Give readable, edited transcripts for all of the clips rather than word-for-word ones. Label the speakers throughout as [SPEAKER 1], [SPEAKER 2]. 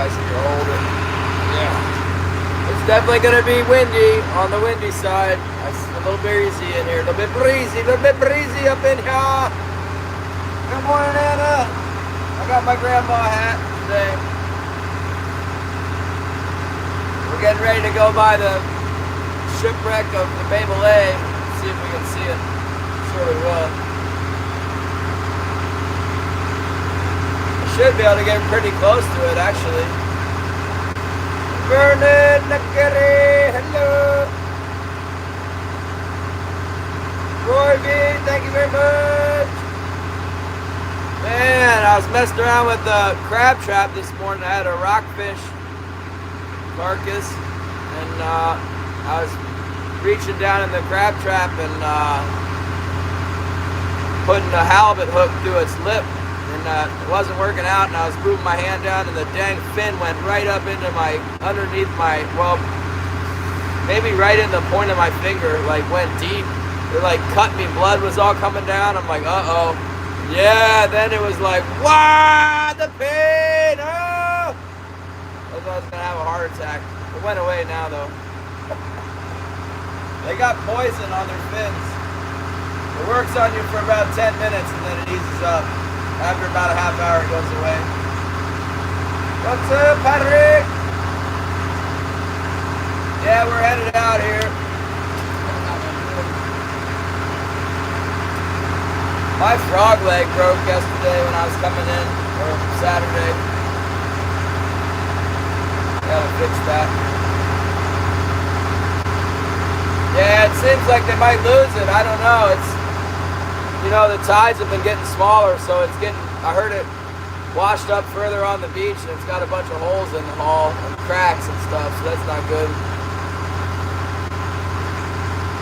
[SPEAKER 1] nice and cold. And yeah, it's definitely gonna be windy on the windy side. I see a little breezy in here, a little bit breezy up in here. Good morning, Anna. I got my grandma hat today. We're getting ready to go by the shipwreck of the Babel A. See if we can see it. I'm sure we will. Should be able to get pretty close to it, actually. Vernon Nakari, hello. Roy V, thank you very much. Man, I was messing around with the crab trap this morning. I had a rockfish carcass, and I was reaching down in the crab trap and putting a halibut hook through its lip. And it wasn't working out, and I was moving my hand down, and the dang fin went right up into underneath my, well, maybe right in the point of my finger, like went deep. It like cut me, blood was all coming down. I'm like, uh-oh. Yeah, then it was like, wow, the pain, oh! I thought I was gonna have a heart attack. It went away now, though. They got poison on their fins. It works on you for about 10 minutes, and then it eases up. After about a half hour, it goes away. What's up, Patrick? Yeah, we're headed out here. My frog leg broke yesterday when I was coming in, or Saturday. Gotta fix that. Yeah, it seems like they might lose it. I don't know. It's, you know, the tides have been getting smaller, so it's getting, I heard it washed up further on the beach, and it's got a bunch of holes in the hull and cracks and stuff, so that's not good.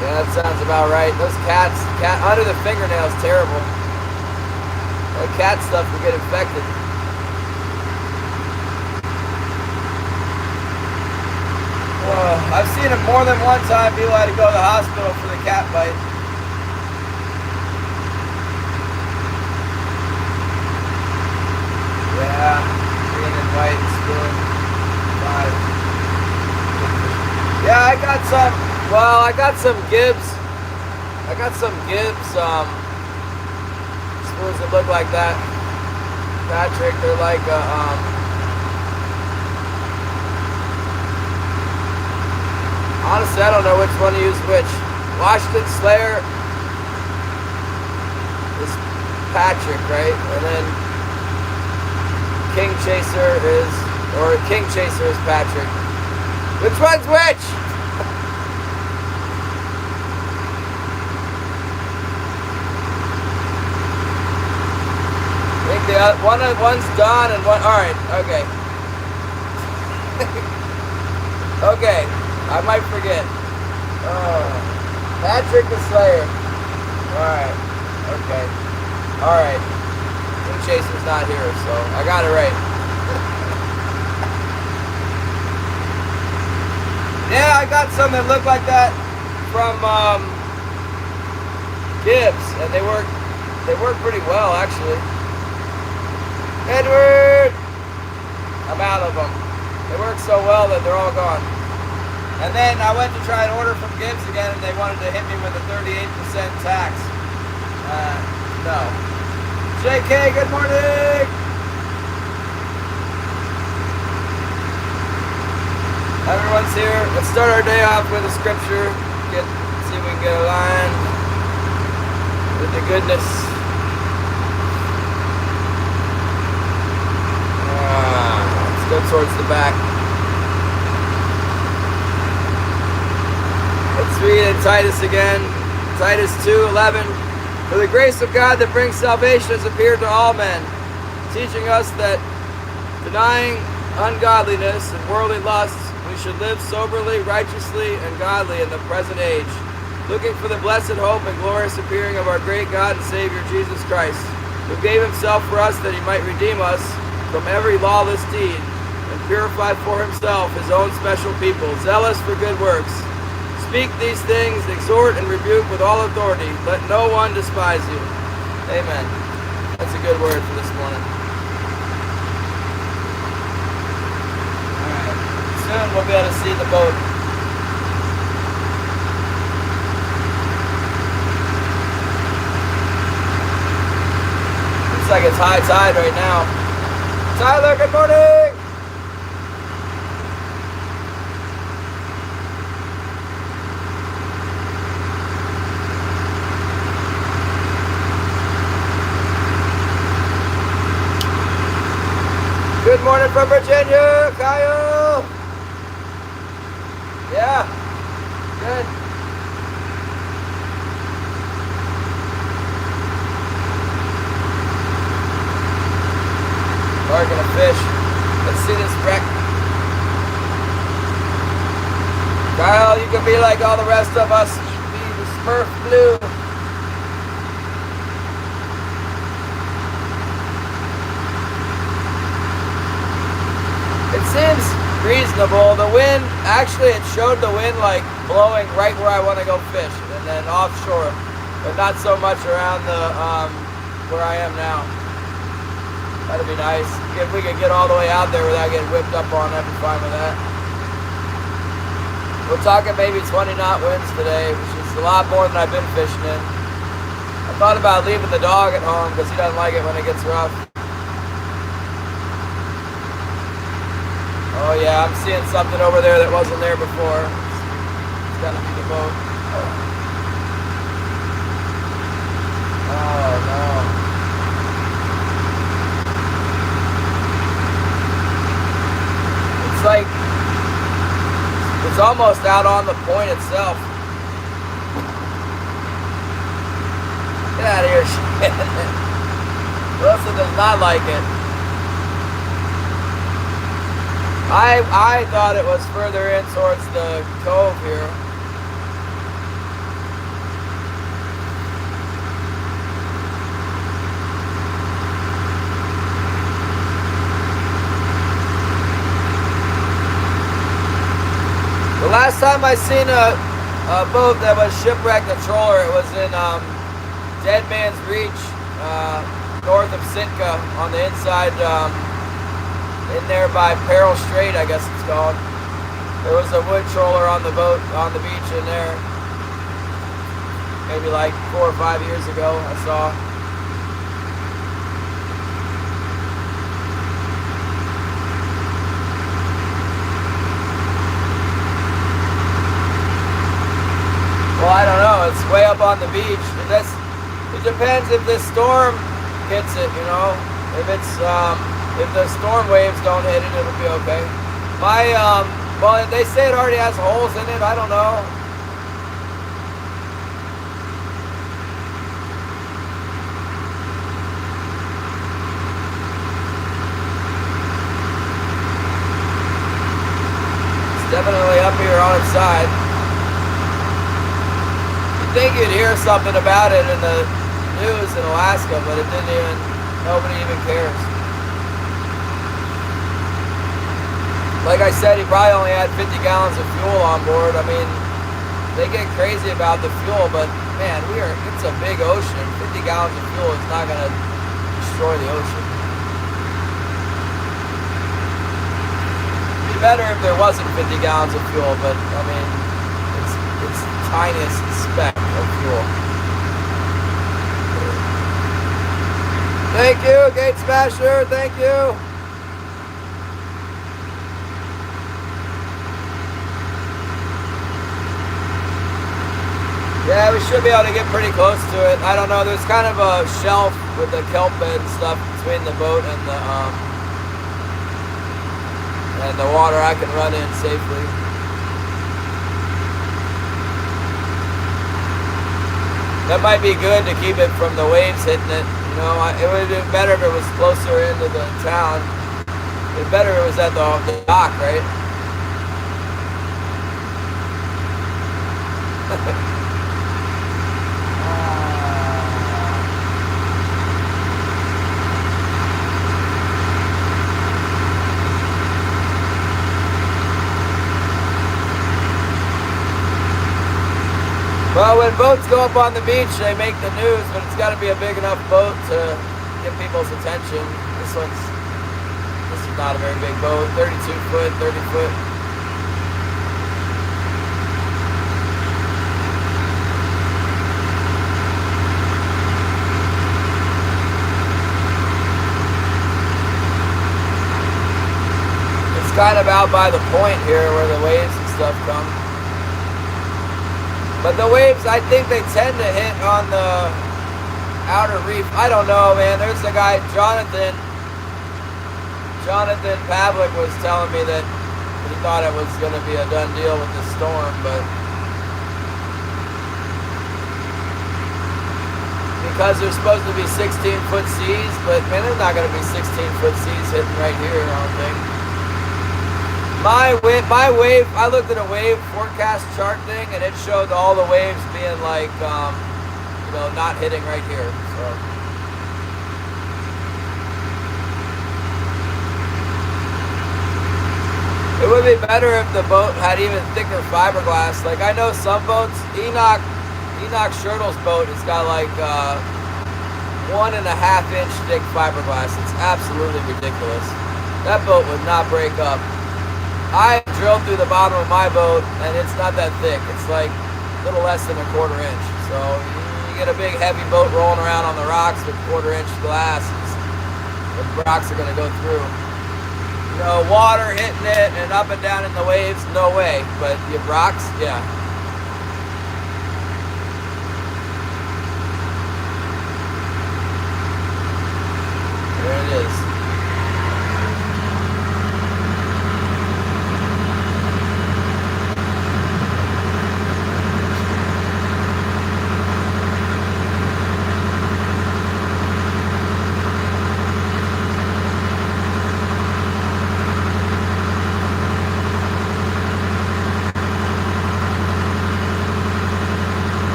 [SPEAKER 1] Yeah, that sounds about right. Those cat under the fingernails, terrible. That cat stuff will get infected. I've seen it more than one time. People had to go to the hospital for the cat bite. Yeah, green and white spoon. 5. Yeah, I got some. Well, I got some Gibbs. I got some Gibbs spoons that look like that. Patrick, they're like honestly, I don't know which one to use which. Washington Slayer is Patrick, right? And then King Chaser is Patrick. Which one's which? I think one's done and one. All right, okay. Okay, I might forget. Patrick the Slayer. All right, okay, all right. King Chaser's not here, so I got it right. Yeah, I got some that look like that from Gibbs, and they work pretty well, actually. Edward! I'm out of them. They work so well that they're all gone. And then I went to try and order from Gibbs again, and they wanted to hit me with a 38% tax. No. JK, good morning! Everyone's here. Let's start our day off with a scripture. See if we can get aligned with the goodness. Let's go towards the back. Let's read in Titus again. Titus 2:11. For the grace of God that brings salvation has appeared to all men, teaching us that denying ungodliness and worldly lusts, we should live soberly, righteously, and godly in the present age, looking for the blessed hope and glorious appearing of our great God and Savior Jesus Christ, who gave himself for us that he might redeem us from every lawless deed and purify for himself his own special people, zealous for good works. Speak these things, exhort and rebuke with all authority. Let no one despise you. Amen. That's a good word for this morning. we'll be able to see the boat. Looks like it's high tide right now. Tyler, good morning! Good morning from Virginia, Kyle! Yeah, good. Barking a fish. Let's see this wreck. Kyle, you can be like all the rest of us. You can be the Smurf Blue. It seems reasonable. The wind, actually it showed the wind like blowing right where I want to go fish, and then offshore, but not so much around the where I am now. That'd be nice. If we could get all the way out there without getting whipped up on, I'd be fine with that. We're talking maybe 20 knot winds today, which is a lot more than I've been fishing in. I thought about leaving the dog at home because he doesn't like it when it gets rough. Oh yeah, I'm seeing something over there that wasn't there before. It's gotta be the boat. Oh no. It's like, it's almost out on the point itself. Get out of here, shit. Wilson does not like it. I thought it was further in towards the cove here. The last time I seen a boat that was shipwrecked, a trawler, it was in Dead Man's Reach, north of Sitka, on the inside, in there by Peril Strait, I guess it's called. There was a wood trawler on the boat, on the beach in there. Maybe like 4 or 5 years ago, I saw. Well, I don't know. It's way up on the beach. It depends if this storm hits it, you know. If it's if the storm waves don't hit it, it'll be okay. Well, they say it already has holes in it. I don't know. It's definitely up here on its side. You'd think you'd hear something about it in the news in Alaska, but it didn't even, nobody even cares. Like I said, he probably only had 50 gallons of fuel on board. I mean, they get crazy about the fuel, but man, it's a big ocean. 50 gallons of fuel is not going to destroy the ocean. It'd be better if there wasn't 50 gallons of fuel, but I mean, it's the tiniest speck of fuel. Thank you, Gate Smasher, thank you. Yeah, we should be able to get pretty close to it. I don't know, there's kind of a shelf with the kelp bed and stuff between the boat and the water I can run in safely. That might be good to keep it from the waves hitting it. You know, it would have been better if it was closer into the town. It'd be better if it was at the dock, right? Well, when boats go up on the beach, they make the news, but it's got to be a big enough boat to get people's attention. This is not a very big boat, 32 foot, 30 foot. kind of out by the point here where the waves and stuff come. But the waves, I think they tend to hit on the outer reef. I don't know, man. There's a guy, Jonathan Pavlik was telling me that he thought it was going to be a done deal with the storm, but because there's supposed to be 16-foot seas, but man, there's not going to be 16-foot seas hitting right here, I don't think. My wave, I looked at a wave forecast chart thing, and it showed all the waves being like, you know, not hitting right here. So it would be better if the boat had even thicker fiberglass. Like I know some boats, Enoch Schertel's boat has got like 1.5-inch thick fiberglass. It's absolutely ridiculous. That boat would not break up. I drilled through the bottom of my boat, and it's not that thick. It's like a little less than 1/4 inch. So you get a big heavy boat rolling around on the rocks with 1/4 inch glass, the rocks are going to go through. You know, water hitting it and up and down in the waves, no way. But your rocks, yeah. There it is.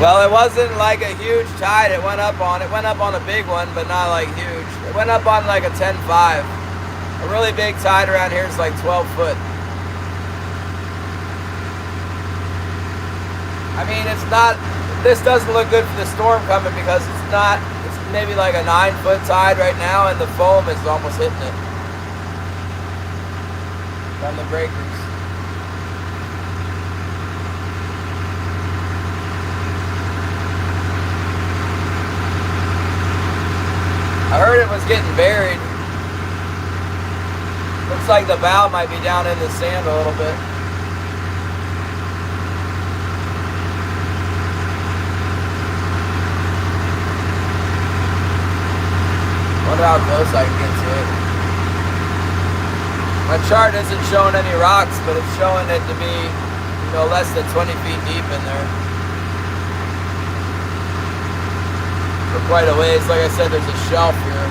[SPEAKER 1] Well, it wasn't like a huge tide it went up on. It went up on a big one, but not like huge. It went up on like a 10.5. A really big tide around here is like 12 foot. I mean, it's not, this doesn't look good for the storm coming because it's not, it's maybe like a 9-foot tide right now and the foam is almost hitting it from the breakers. I heard it was getting buried. Looks like the bow might be down in the sand a little bit. Wonder how close I can get to it. My chart isn't showing any rocks, but it's showing it to be, you know, less than 20 feet deep in there. For quite a ways. Like I said, there's a shelf here.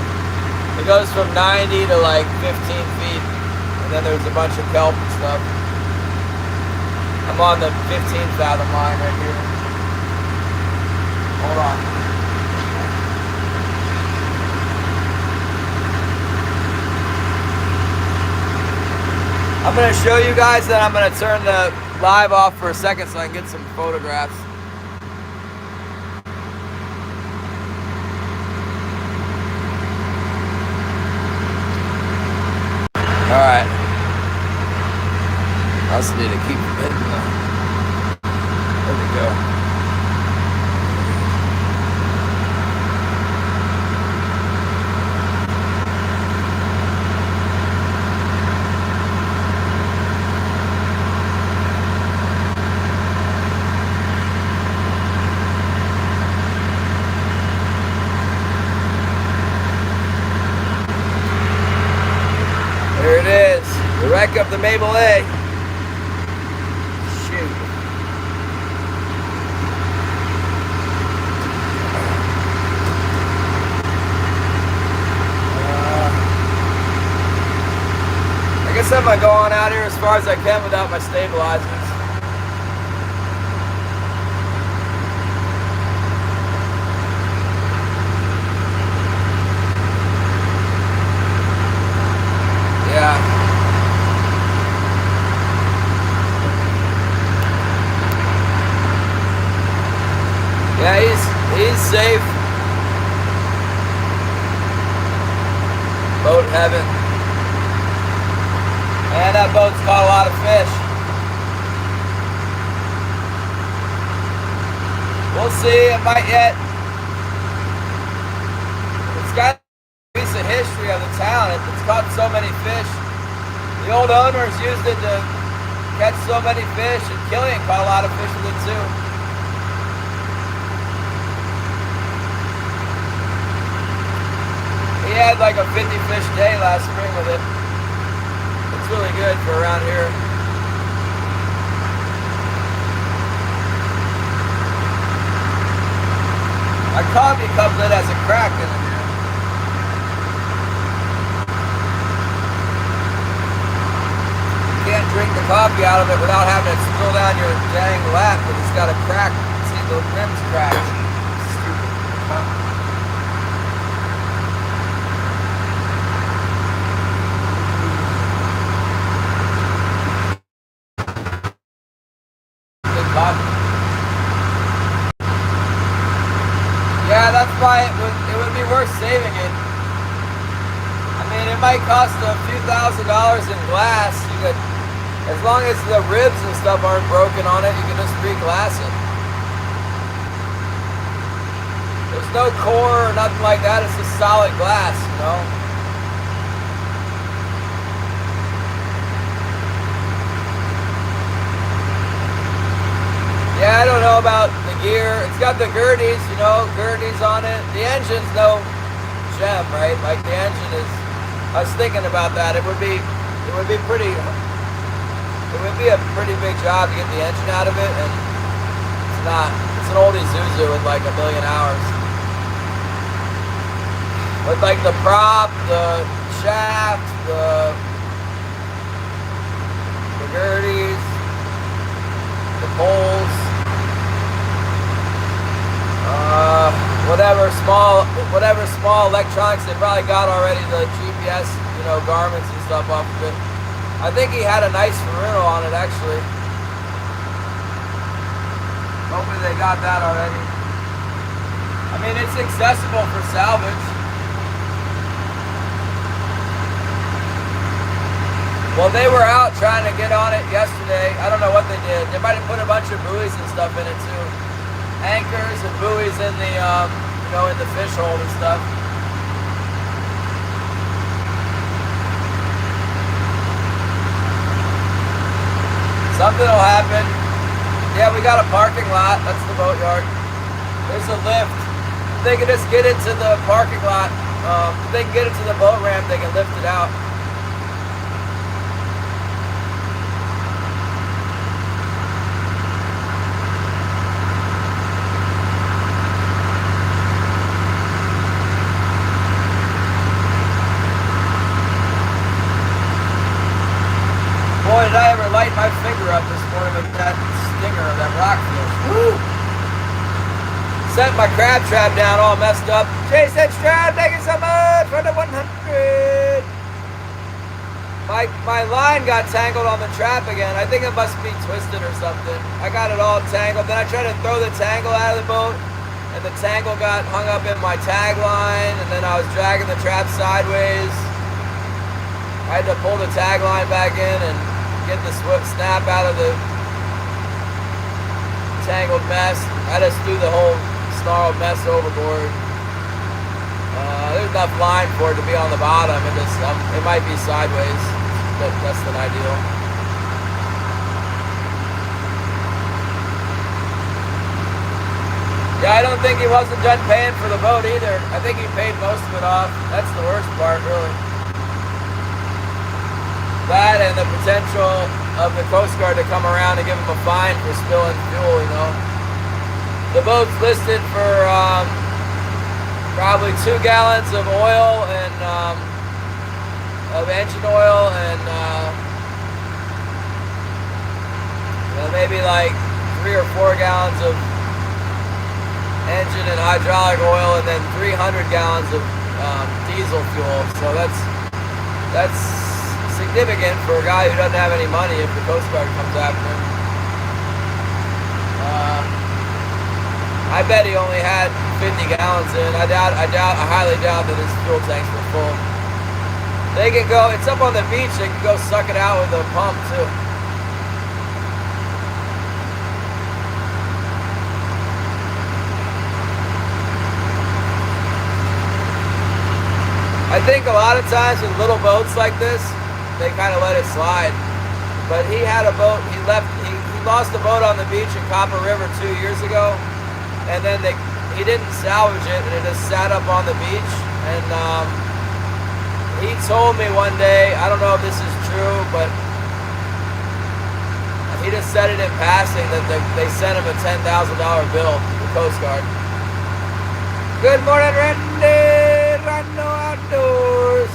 [SPEAKER 1] It goes from 90 to like 15 feet, and then there's a bunch of kelp and stuff. I'm on the 15 fathom line right here. Hold on. I'm going to show you guys that I'm going to turn the live off for a second so I can get some photographs. Alright. I also need to keep it. There we go. There it is, the wreck of the Mabel A. Shoot. I guess I'm gonna go on out here as far as I can without my stabilizers. Yeah. Yeah, he's safe. Boat heaven. that boat's caught a lot of fish. We'll see. It might yet. It's got a piece of history of the town. It's caught so many fish. The old owners used it to catch so many fish, and Killian caught a lot of fish with it too. He had like a 50 fish day last spring with it. It's really good for around here. My coffee cup lid has a crack in it. You can't drink the coffee out of it without having it spill down your dang lap, but it's got a crack. See, the rim's cracked. Stupid. Yeah, that's why it would be worth saving it. I mean, it might cost a few $1,000s in glass. You could, as long as the ribs and stuff aren't broken on it, you can just re-glass it. There's no core or nothing like that. It's just solid glass, you know. Yeah, I don't know about the gear. It's got the Gerties, you know, Gerties on it. The engine's no gem, right? Like the engine is. I was thinking about that. It would be a pretty big job to get the engine out of it, and it's not. It's an old Isuzu with like 1 million hours. With like the prop, the shaft, the Gerties, the poles. Whatever small electronics they probably got already, the GPS, you know, garments and stuff off of it. I think he had a nice Ferrino on it actually. Hopefully they got that already. I mean, it's accessible for salvage. Well, they were out trying to get on it yesterday. I don't know what they did. They might have put a bunch of buoys and stuff in it too. Anchors and buoys in the, you know, in the fish hole and stuff. Something will happen. Yeah, we got a parking lot. That's the boatyard. There's a lift. If they can just get into the parking lot, if they can get into the boat ramp, they can lift it out. Boy, did I ever light my finger up this morning with that stinger of that rockfish. Woo! Set my crab trap down all messed up. Jason Stroud, thank you so much for the 100. My line got tangled on the trap again. I think it must be twisted or something. I got it all tangled. Then I tried to throw the tangle out of the boat, and the tangle got hung up in my tag line, and then I was dragging the trap sideways. I had to pull the tag line back in and get the snap out of the tangled mess. I just threw the whole snarled mess overboard. There's enough line for it to be on the bottom. It might be sideways, but less than ideal. Yeah, I don't think he wasn't done paying for the boat either. I think he paid most of it off. That's the worst part, really. That and the potential of the Coast Guard to come around and give him a fine for spilling fuel, you know. The boat's listed for probably 2 gallons of oil and of engine oil and maybe like 3 or 4 gallons of engine and hydraulic oil, and then 300 gallons of diesel fuel. So that's significant for a guy who doesn't have any money if the Coast Guard comes after him. I bet he only had 50 gallons in. I highly doubt that his fuel tanks were full. They can go, it's up on the beach, they can go suck it out with a pump too. I think a lot of times with little boats like this, they kind of let it slide. But he had a boat, he lost a boat on the beach in Copper River 2 years ago, and then he didn't salvage it, and it just sat up on the beach. And he told me one day, I don't know if this is true, but he just said it in passing that they sent him a $10,000 bill, the Coast Guard. Good morning, Randy! Rando Outdoors!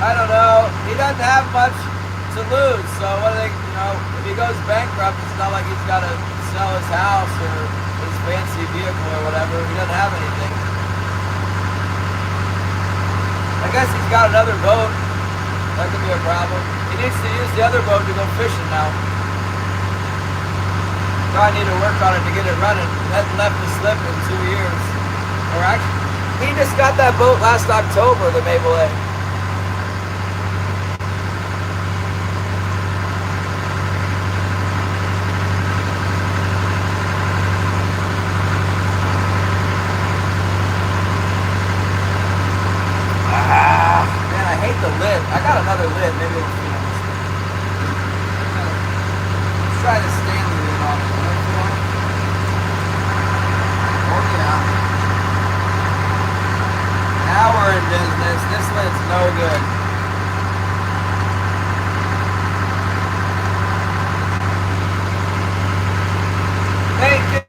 [SPEAKER 1] I don't know. He doesn't have much to lose, so what do they, if he goes bankrupt, it's not like he's got to sell his house or his fancy vehicle or whatever. He doesn't have anything. I guess he's got another boat. That could be a problem. He needs to use the other boat to go fishing now. Probably need to work on it to get it running. That left to slip in 2 years. Or actually, he just got that boat last October, the Maple A. Man, I hate the lid. I got another lid. Maybe it'll fit on this one. Let's try to stand the lid on it. Oh yeah. Now we're in business. This lid's no good. Thank you.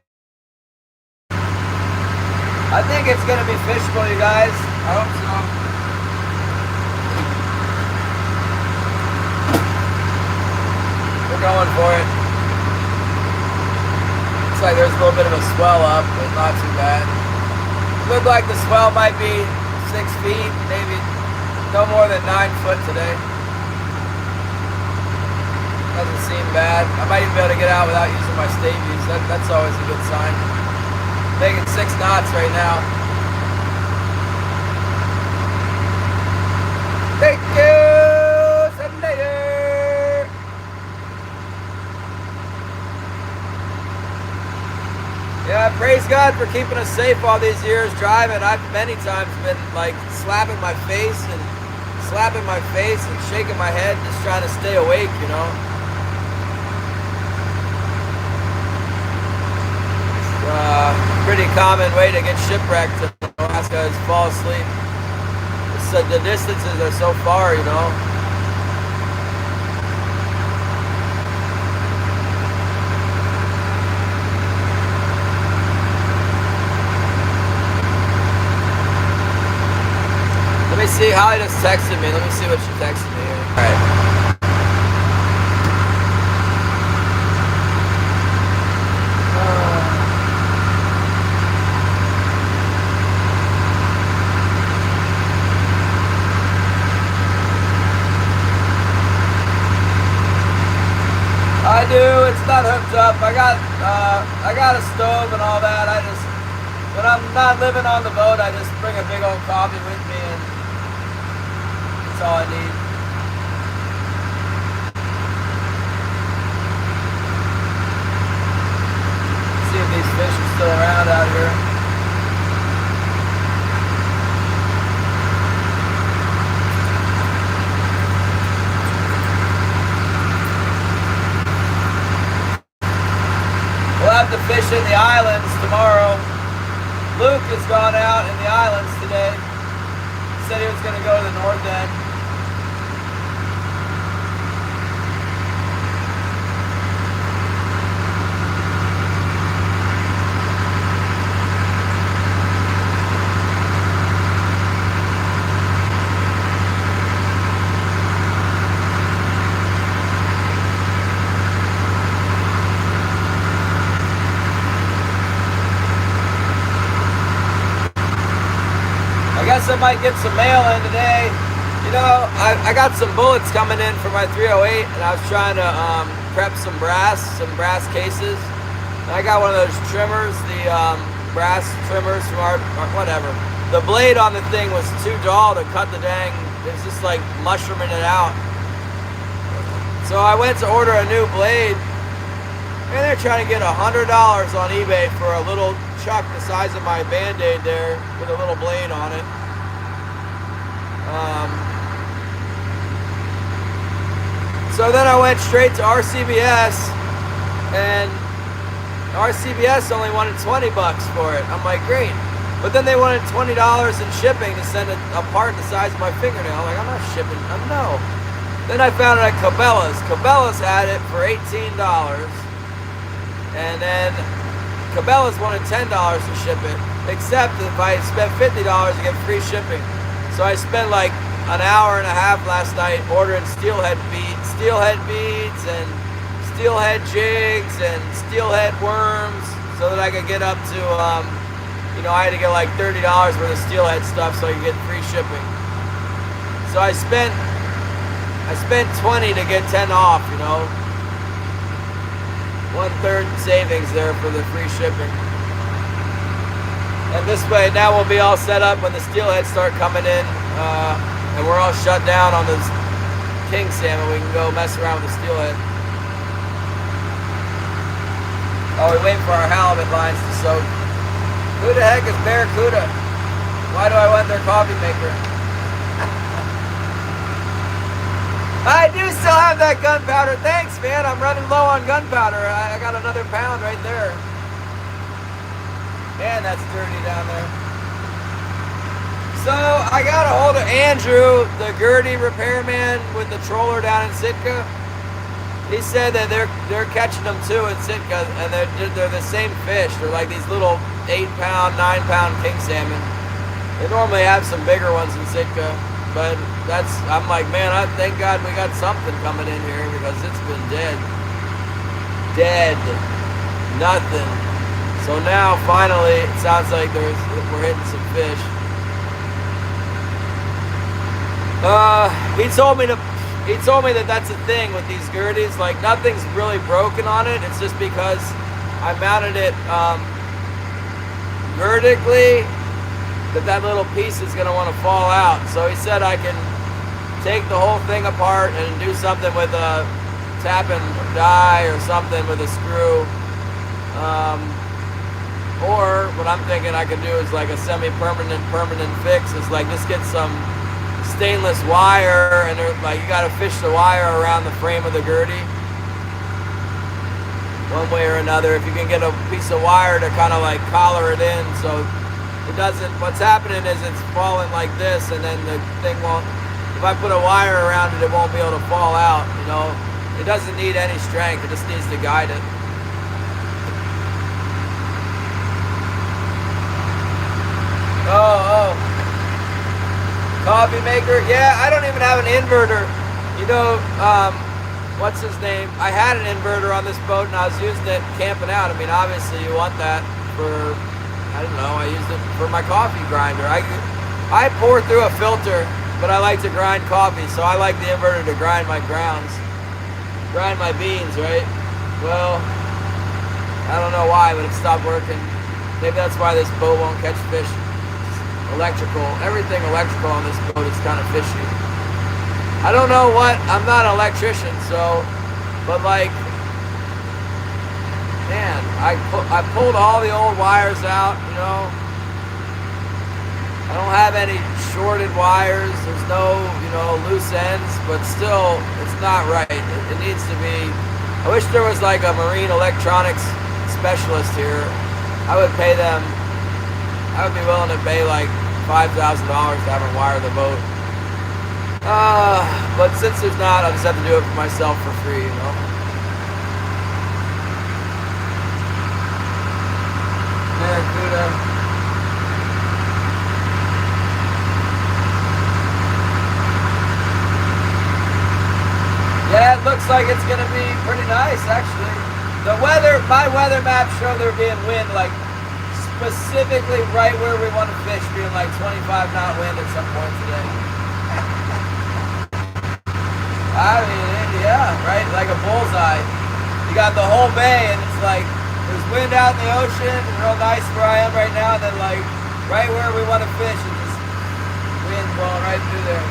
[SPEAKER 1] I think it's gonna be fishable, you guys. I hope so. We're going for it. Looks like there's a little bit of a swell up, but not too bad. Looked like the swell might be 6 feet, maybe no more than 9 foot today. Doesn't seem bad. I might even be able to get out without using my stavies. That's always a good sign. Making 6 knots right now. Thank you, Sunday. Yeah, praise God for keeping us safe all these years driving. I've many times been like slapping my face and shaking my head, just trying to stay awake, It's pretty common way to get shipwrecked in Alaska is fall asleep. The distances are so far, Let me see, Holly just texted me. Let me see what she texted me here. Alright. I do, it's not hooked up. I got a stove and all that. When I'm not living on the boat, I just bring a big old coffee with me and that's all I need. See if these fish are still around out here. We'll have to fish in the islands tomorrow. Luke has gone out in the islands today. He said he was going to go to the north end. I guess I might get some mail in today. I got some bullets coming in for my 308, and I was trying to prep some brass cases. And I got one of those trimmers, the brass trimmers from our whatever. The blade on the thing was too dull to cut the dang. It was just like mushrooming it out. So I went to order a new blade, and they're trying to get $100 on eBay for a little chuck the size of my Band-Aid there with a little blade on it. So then I went straight to RCBS, and RCBS only wanted 20 bucks for it. I'm like, great. But then they wanted $20 in shipping to send a part the size of my fingernail. I'm like, I'm not shipping. No. Then I found it at Cabela's. Cabela's had it for $18. And then Cabela's wanted $10 to ship it. Except if I spent $50, I get free shipping. So I spent like an hour and a half last night ordering steelhead beads and steelhead jigs and steelhead worms so that I could get up to, I had to get like $30 worth of steelhead stuff so I could get free shipping. So I spent 20 to get 10 off, 1/3 savings there for the free shipping. And this way, now we'll be all set up when the steelheads start coming in, and we're all shut down on this king salmon. We can go mess around with the steelhead. Oh, we're waiting for our halibut lines to soak. Who the heck is Barracuda? Why do I want their coffee maker? I do still have that gunpowder. Thanks, man. I'm running low on gunpowder. I got another pound right there. Man, that's dirty down there. So I got a hold of Andrew, the Gertie repairman with the troller down in Sitka. He said that they're catching them too in Sitka, and they're the same fish. They're like these little 8-pound, 9-pound king salmon. They normally have some bigger ones in Sitka, but I'm like, man, I thank God we got something coming in here because it's been dead. Nothing. So now finally it sounds like we're hitting some fish. He told me that that's a thing with these Gerties. Like nothing's really broken on it. It's just because I mounted it vertically that little piece is going to want to fall out. So he said I can take the whole thing apart and do something with a tap and die or something with a screw. Or what I'm thinking I can do is like a semi-permanent fix. Is like just get some stainless wire, and like you got to fish the wire around the frame of the Gertie one way or another. If you can get a piece of wire to kind of like collar it in so it doesn't, what's happening is it's falling like this, and then the thing won't, if I put a wire around it, it won't be able to fall out. It doesn't need any strength, it just needs to guide it. Oh, coffee maker. Yeah, I don't even have an inverter. What's his name? I had an inverter on this boat and I was using it camping out. I mean, obviously you want that for, I don't know, I used it for my coffee grinder. I pour through a filter, but I like to grind coffee, so I like the inverter to grind my grounds. Grind my beans, right? Well, I don't know why, but it stopped working. Maybe that's why this boat won't catch fish. Electrical, everything electrical on this boat is kind of fishy. I don't know what, I'm not an electrician, but like, man, I pulled all the old wires out, I don't have any shorted wires, there's no, loose ends, but still, it's not right. It needs to be, I wish there was like a marine electronics specialist here. I would pay them, I would be willing to pay like $5,000 to have them wire the boat. But since there's not, I just have to do it for myself for free, Barracuda. Yeah, it looks like it's gonna be pretty nice actually. My weather map showed there being wind like specifically right where we want to fish, being like 25 knot wind at some point today. I mean, yeah, right? Like a bullseye. You got the whole bay and it's like, there's wind out in the ocean, real nice where I am right now, and then like right where we want to fish, and just wind blowing right through there.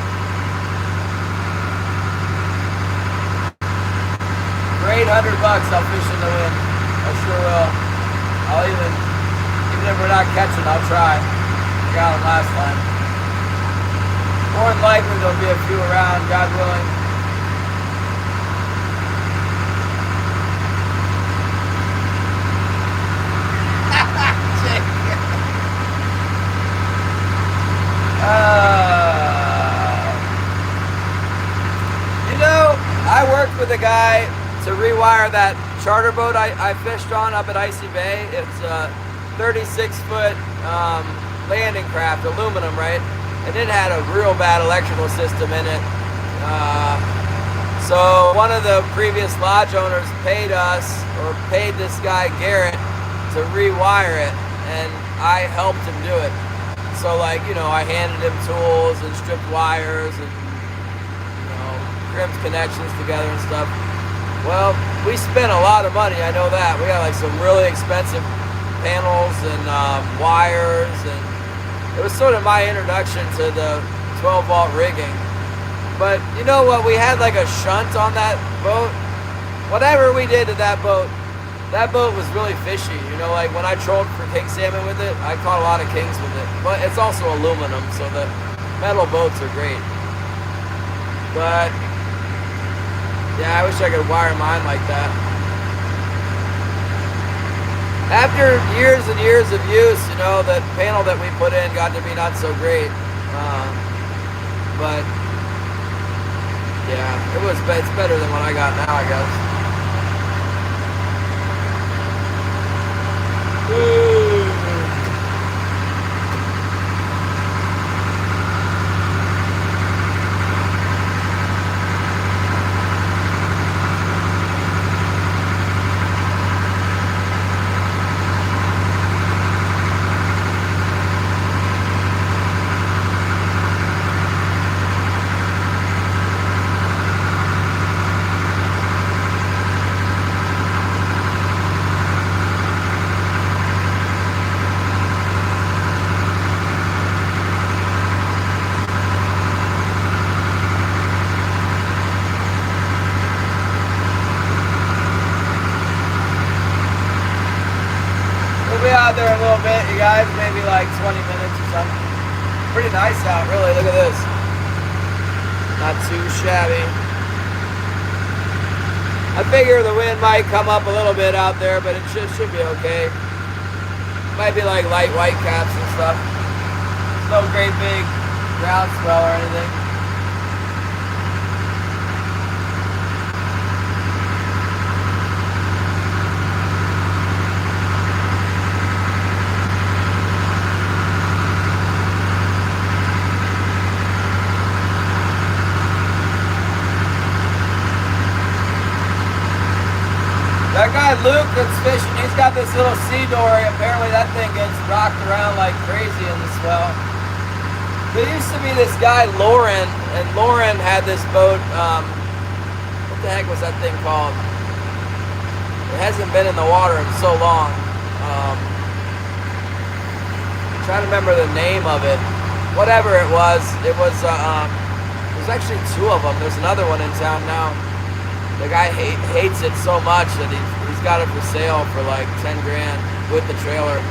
[SPEAKER 1] For $800, I'll fish in the wind. I sure will. I'll even if we're not catching, I'll try. I got them last time. More than likely there'll be a few around, God willing. You know, I worked with a guy to rewire that charter boat I fished on up at Icy Bay. It's a 36-foot landing craft, aluminum, right? And it had a real bad electrical system in it. So one of the previous lodge owners paid this guy Garrett to rewire it, and I helped him do it. So like, you know, I handed him tools and stripped wires and, you know, crimped connections together and stuff. Well, we spent a lot of money, I know that. We got like some really expensive panels and wires, and it was sort of my introduction to the 12-volt rigging. But you know what, we had like a shunt on that boat. Whatever we did to that boat was really fishy. You know, like when I trolled for king salmon with it, I caught a lot of kings with it. But it's also aluminum, so the metal boats are great. But yeah, I wish I could wire mine like that. After years and years of use, you know, that panel that we put in got to be not so great. But yeah, it's better than what I got now, I guess. Out there a little bit, you guys, maybe like 20 minutes or something. Pretty nice out, really. Look at this. Not too shabby. I figure the wind might come up a little bit out there, but it should be okay. Might be like light white caps and stuff. No great big groundswell or anything. That guy Luke that's fishing, he's got this little sea dory. Apparently that thing gets rocked around like crazy in the swell. There used to be this guy Lauren, and Lauren had this boat, what the heck was that thing called? It hasn't been in the water in so long. I'm trying to remember the name of it. Whatever it was there's actually two of them. There's another one in town now. The guy hates it so much that he's got it for sale for like 10 grand with the trailer.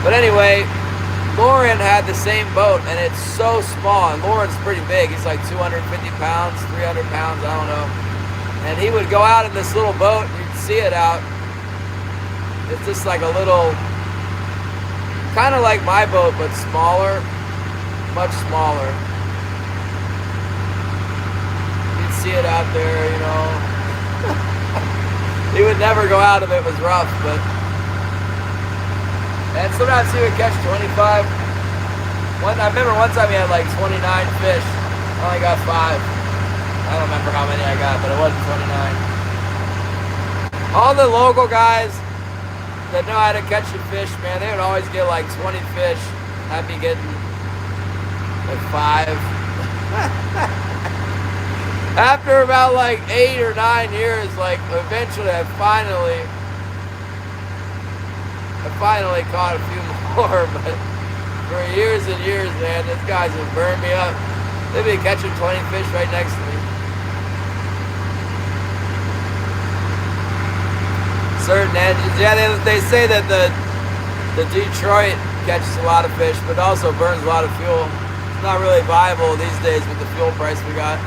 [SPEAKER 1] But anyway, Lauren had the same boat, and it's so small, and Lauren's pretty big. He's like 250 pounds, 300 pounds, I don't know. And he would go out in this little boat, and you'd see it out. It's just like a little, kind of like my boat, but smaller, much smaller. See it out there, you know. He would never go out if it was rough, but and sometimes he would catch 25. I remember one time he had like 29 fish. I only got 5. I don't remember how many I got, but it wasn't 29. All the local guys that know how to catch the fish, man, they would always get like 20 fish. I'd be getting like 5. After about like 8 or 9 years, like eventually I finally caught a few more, but for years and years, man, these guys have burned me up. They've been catching 20 fish right next to me. Certain engines, yeah, they say that the Detroit catches a lot of fish, but also burns a lot of fuel. It's not really viable these days with the fuel price we got.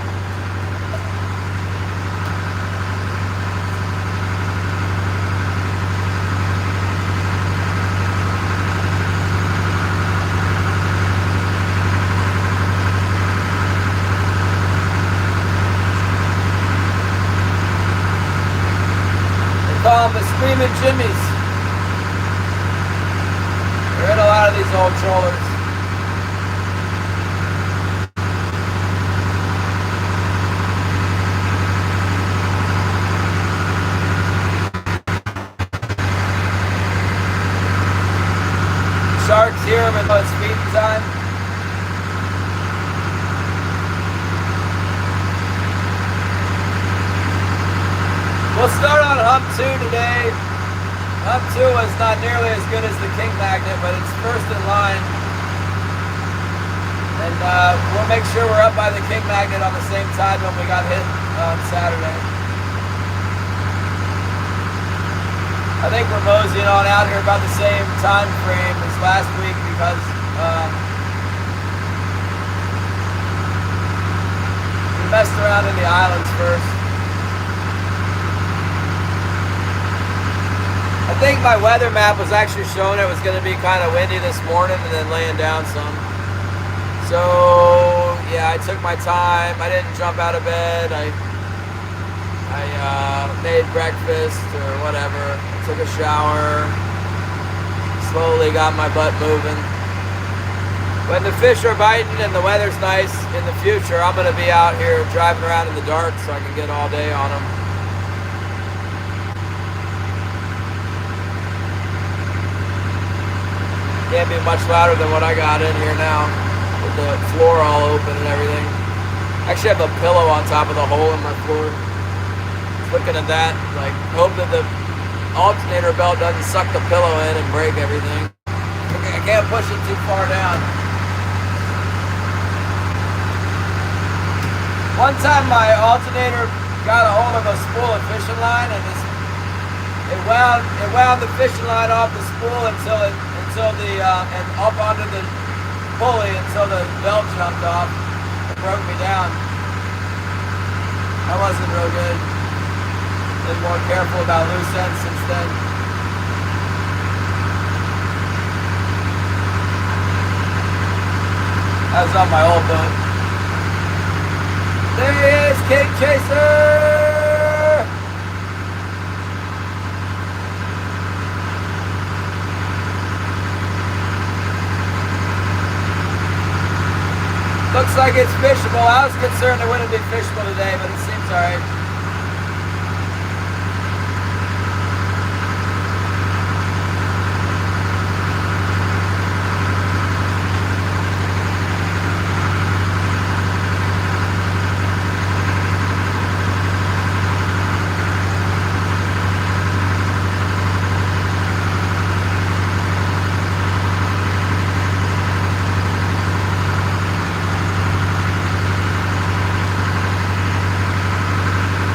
[SPEAKER 1] Call them the Screaming Jimmies. They're in a lot of these old trawlers. Sharks hear them and it's feeding time. We'll start on hump 2 today. Hump 2 was not nearly as good as the King Magnet, but it's first in line. And we'll make sure we're up by the King Magnet on the same tide when we got hit on Saturday. I think we're moseying on out here about the same time frame as last week because we messed around in the islands first. I think my weather map was actually showing it was going to be kind of windy this morning and then laying down some. So yeah, I took my time. I didn't jump out of bed. I made breakfast or whatever. Took a shower. Slowly got my butt moving. When the fish are biting and the weather's nice in the future, I'm going to be out here driving around in the dark so I can get all day on them. Can't be much louder than what I got in here now with the floor all open and everything. I actually have a pillow on top of the hole in my floor. Looking at that, like, hope that the alternator belt doesn't suck the pillow in and break everything. I can't push it too far down. One time my alternator got a hold of a spool of fishing line and it wound the fishing line off the spool until the and up onto the pulley until the belt jumped off and broke me down. That wasn't real good. Been more careful about loose ends since then. That was on my old boat. There he is, King Chaser! Looks like it's fishable. I was concerned it wouldn't be fishable today, but it seems alright.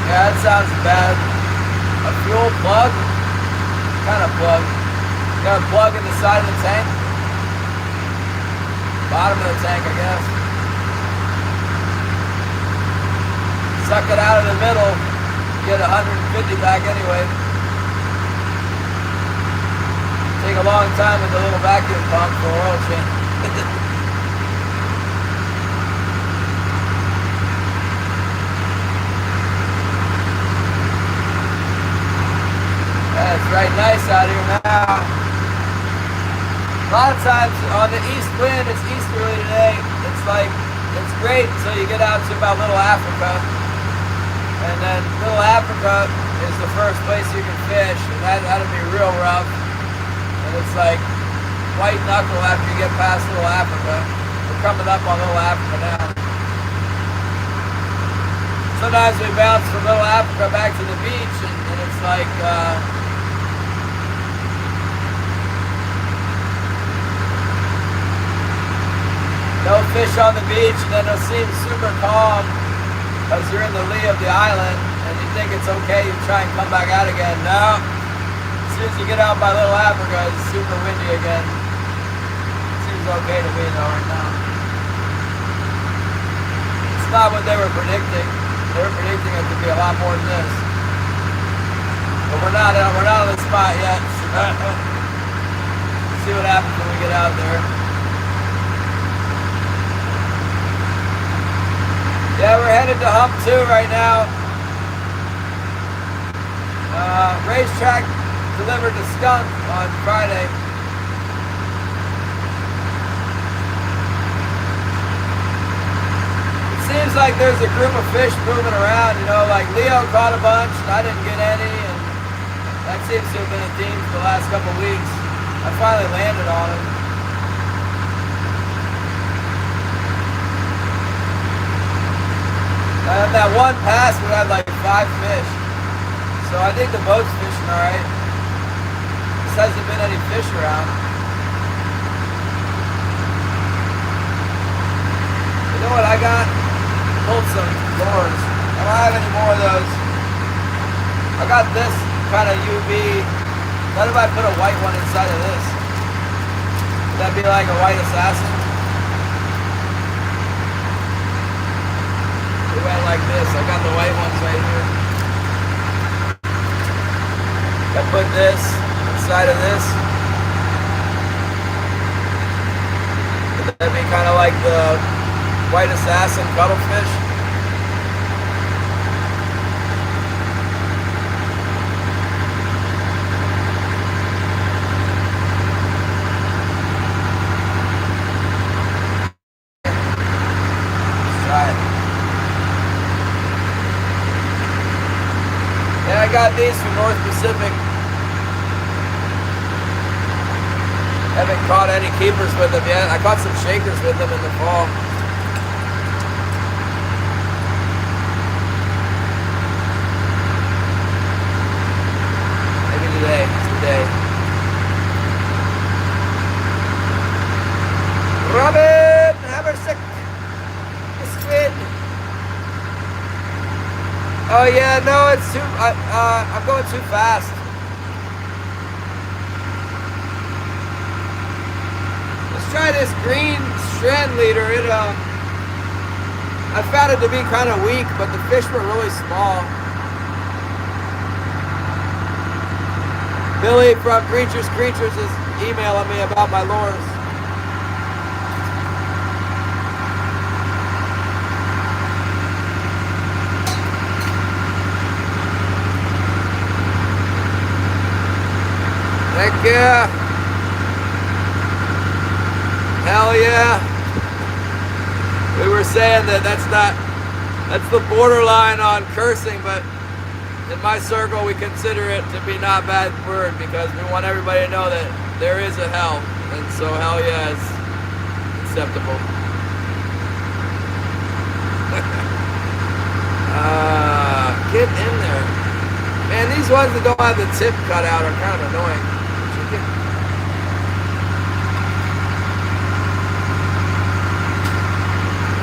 [SPEAKER 1] Yeah, that sounds bad. A fuel plug? What kind of plug? You got a plug in the side of the tank? Bottom of the tank, I guess. Suck it out of the middle, get 150 back anyway. Take a long time with the little vacuum pump for oil change. Yeah, it's right nice out here now. A lot of times on the east wind, it's easterly today. It's great until you get out to about Little Africa. And then Little Africa is the first place you can fish, and that'll be real rough. And it's like white knuckle after you get past Little Africa. We're coming up on Little Africa now. It's sometimes we bounce from Little Africa back to the beach, and it's like, no fish on the beach, and then it'll seem super calm because you're in the lee of the island, and you think it's okay, you try and come back out again. No. As soon as you get out by Little Africa, it's super windy again. Seems okay to me though right now. It's not what they were predicting. They were predicting it to be a lot more than this. But we're not on the spot yet. See what happens when we get out there. Yeah, we're headed to Hump 2 right now. Racetrack delivered the skunk on Friday. It seems like there's a group of fish moving around, you know, like Leo caught a bunch and I didn't get any, and that seems to have been a theme for the last couple of weeks. I finally landed on him. And that one pass we had like 5 fish. So I think the boat's fishing alright. Just hasn't been any fish around. You know what I got? Pulled some lures. I don't have any more of those. I got this kind of UV. What if I put a white one inside of this? Would that be like a white assassin? It went like this. I got the white ones right here. I put this inside of this. Would that be kind of like the white assassin cuttlefish? Let's try it. Yeah, I got these from North Pacific. Haven't caught any keepers with them yet. I caught some shakers with them in the fall. Maybe today. It's today. Robin Haversick. Squid. Oh yeah, no, it's too. I'm going too fast. Let's try this green strand leader. I found it to be kind of weak, but the fish were really small. Billy from Creatures is emailing me about my lures. Heck yeah. Hell yeah. We were saying that's the borderline on cursing, but in my circle we consider it to be not a bad word because we want everybody to know that there is a hell, and so hell yeah is acceptable. Get in there. Man, these ones that don't have the tip cut out are kind of annoying.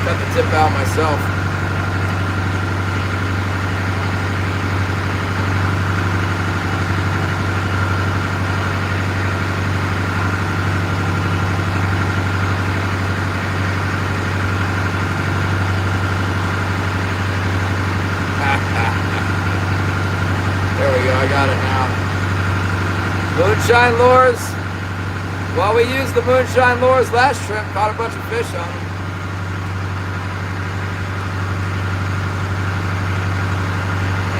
[SPEAKER 1] Cut the tip out myself. There we go, I got it now. Moonshine lures. Well, we used the moonshine lures last trip, caught a bunch of fish on them.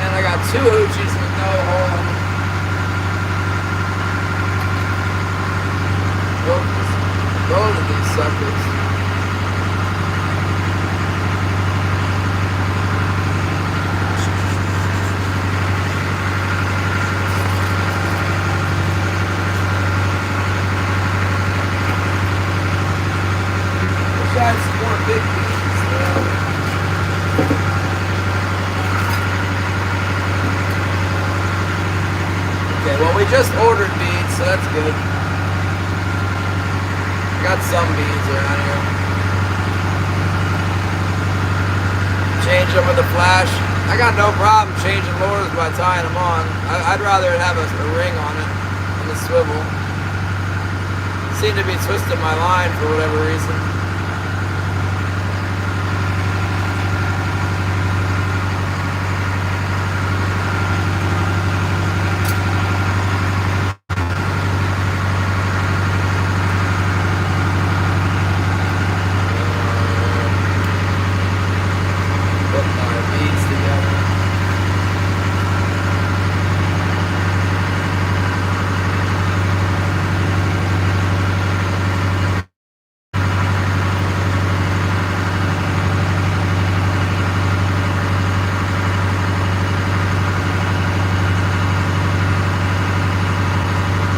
[SPEAKER 1] And I got 2 hoochies with no hole in them. Both of these suckers. Some more big pieces. good. I got some beads around here. Change them with a flash. I got no problem changing lures by tying them on. I'd rather have a ring on it than a swivel. Seem to be twisting my line for whatever reason.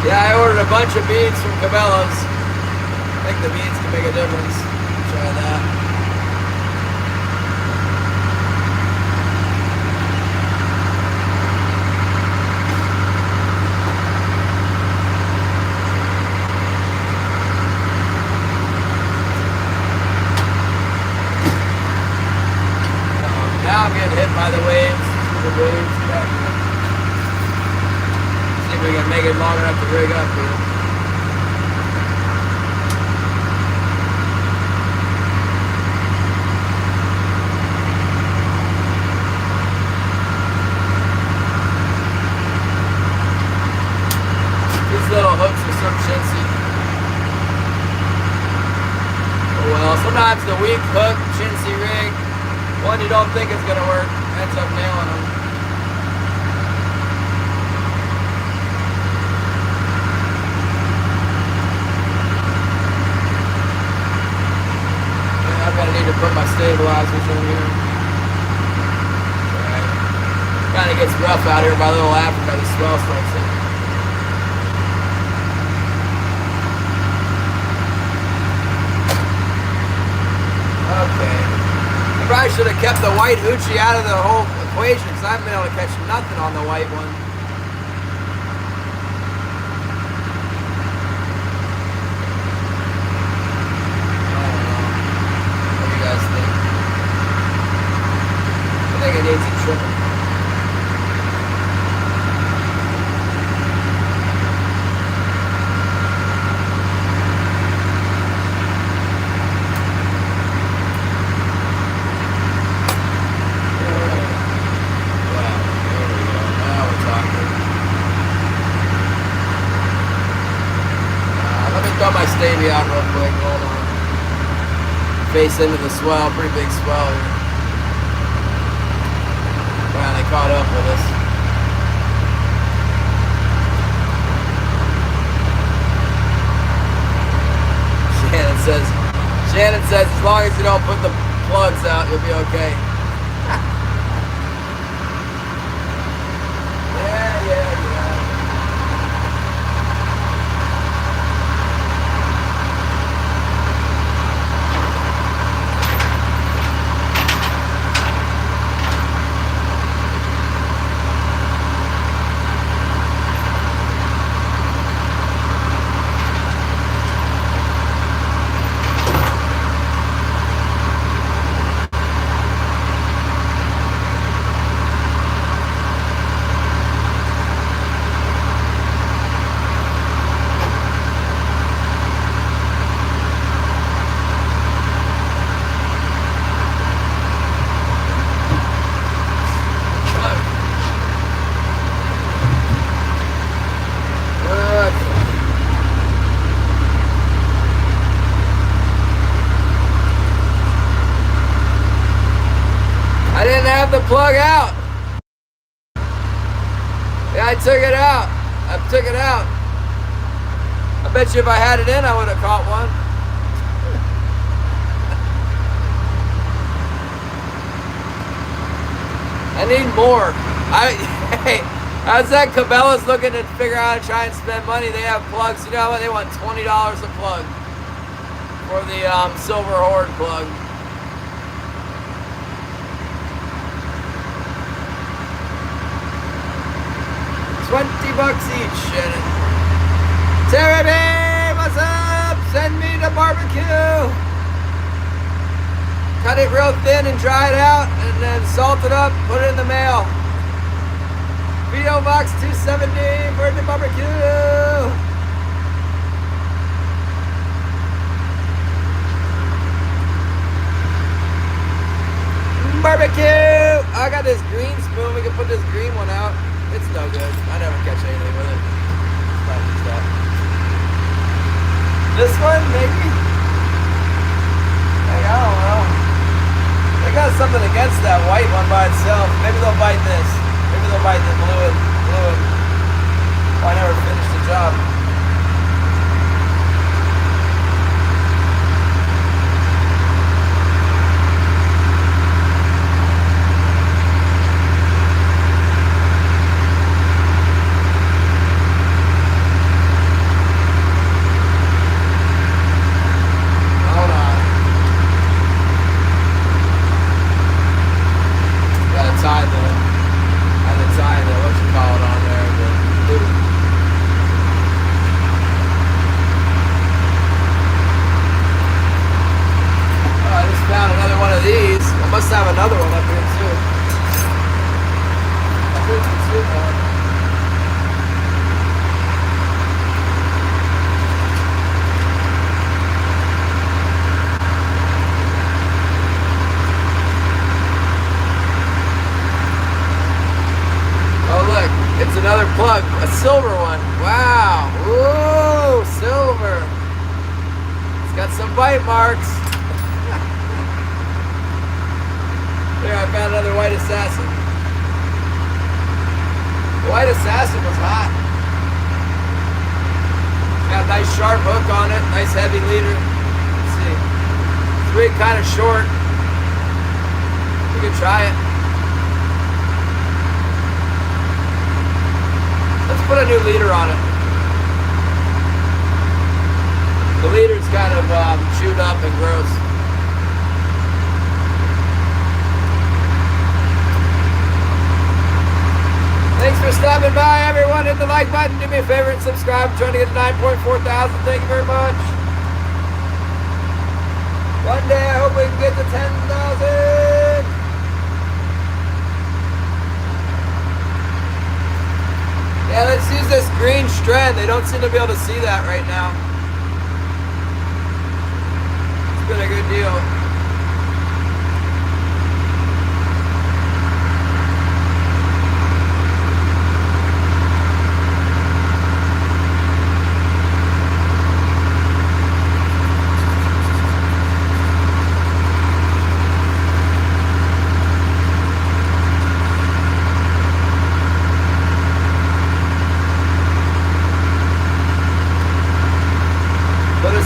[SPEAKER 1] Yeah, I ordered a bunch of beads from Cabela's. I think the beads can make a difference. Try that. Now I'm getting hit by the waves. The waves back here. See if we can make it long enough to rig up here. These little hooks are so chintzy. Oh well, sometimes the weak hook, chintzy rig, one you don't think is going to work, ends up nailing them. Yeah, I'm going to need to put my stabilizers in here. Alright. Kind of gets rough out here by Little Africa, the swell starts in. Okay. I probably should have kept the white hoochie out of the whole equation because I haven't been able to catch nothing on the white one. I don't know. What do you guys think? I think it needs a triple. My stavy out real quick, hold on. Face into the swell, pretty big swell here. Finally caught up with us. Shannon says as long as you don't put the plugs out, you'll be okay. Yeah. I didn't have the plug out. Yeah, I took it out. I bet you if I had it in, I would have caught one. I need more. Hey, I was at Cabela's looking to figure out how to try and spend money. They have plugs. You know what? They want $20 a plug for the Silver Horde plug. $20 each, Shannon. Cut it real thin and dry it out, and then salt it up, put it in the mail. P.O. Box 270, Birthday Barbecue. Barbecue! I got this green spoon. We can put this green one out. It's no good. I never catch anything with it. Not use that. This one, maybe? Hey, I don't know. They got something against that white one by itself. Maybe they'll bite this. Maybe they'll bite the blue one. Oh, I never finished the job. Must have another one up here too. Oh look, it's another plug, a silver one. Wow, ooh, silver. It's got some bite marks. There, I found another white assassin. The white assassin was hot. Got a nice sharp hook on it, nice heavy leader. Let's see. It's really kind of short. We could try it. Let's put a new leader on it. The leader's kind of chewed up and gross. Thanks for stopping by, everyone. Hit the like button, do me a favor and subscribe. I'm trying to get to 9.4 thousand. Thank you very much. One day I hope we can get to 10,000. Yeah, let's use this green strand. They don't seem to be able to see that right now. It's been a good deal.